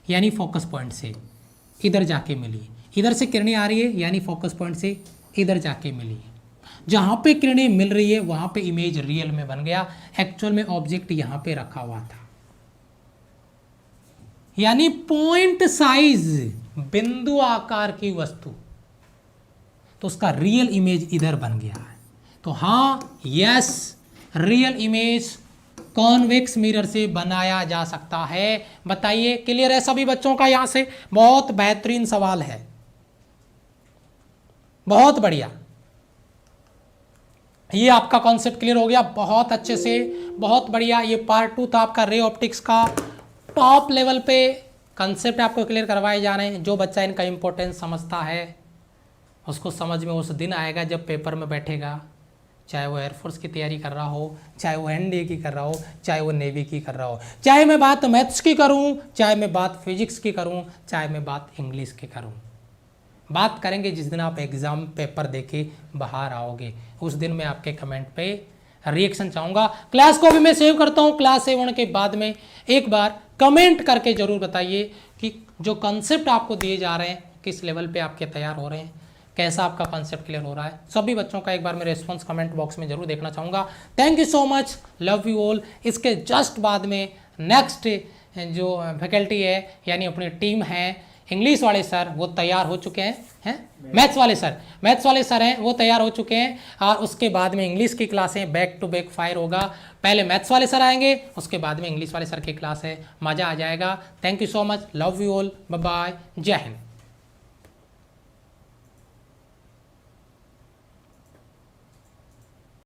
यानी फोकस पॉइंट से इधर जाके मिली, इधर से किरणें आ रही है यानी फोकस पॉइंट से इधर जाके मिली, जहाँ पे किरणें मिल रही है वहाँ पे इमेज रियल में बन गया, एक्चुअल में ऑब्जेक्ट यहाँ पे रखा हुआ था, यानी पॉइंट साइज, बिंदु आकार की वस्तु, तो उसका रियल इमेज इधर बन गया है। तो हाँ, yes, real image convex mirror से बनाया जा सकता है। बताइए, क्लियर है सभी बच्चों का? यहां से बहुत बेहतरीन सवाल है, बहुत बढ़िया। ये आपका कॉन्सेप्ट क्लियर हो गया बहुत अच्छे से, बहुत बढ़िया। ये पार्ट 2 था आपका रे ऑप्टिक्स का। टॉप लेवल पे कॉन्सेप्ट आपको क्लियर करवाए जा रहे हैं। जो बच्चा इनका इंपॉर्टेंस समझता है उसको समझ में उस दिन आएगा जब पेपर में बैठेगा, चाहे वो एयरफोर्स की तैयारी कर रहा हो, चाहे वो एनडीए की कर रहा हो, चाहे वो नेवी की कर रहा हो, चाहे मैं बात मैथ्स की करूं, चाहे मैं बात फिजिक्स की करूं, चाहे मैं बात इंग्लिश की करूं। बात करेंगे जिस दिन आप एग्ज़ाम पेपर देके बाहर आओगे, उस दिन मैं आपके कमेंट पे रिएक्शन चाहूँगा। क्लास को भी मैं सेव करता हूँ। क्लास सेव होने के बाद में एक बार कमेंट करके ज़रूर बताइए कि जो कॉन्सेप्ट आपको दिए जा रहे हैं किस लेवल पे आपके तैयार हो रहे हैं, कैसा आपका कॉन्सेप्ट क्लियर हो रहा है। सभी बच्चों का एक बार मैं रिस्पॉन्स कमेंट बॉक्स में जरूर देखना चाहूँगा। Thank you so much, love you all. इसके जस्ट बाद में नेक्स्ट जो फैकल्टी है यानी अपनी टीम है, इंग्लिश वाले सर वो तैयार हो चुके हैं, मैथ्स वाले सर हैं वो तैयार हो चुके हैं, और उसके बाद में इंग्लिश की क्लासें बैक टू बैक फायर होगा। पहले मैथ्स वाले सर आएंगे, उसके बाद में इंग्लिश वाले सर की क्लास है, मज़ा आ जाएगा। Thank you so much, love you all, bye bye, जय हिंद।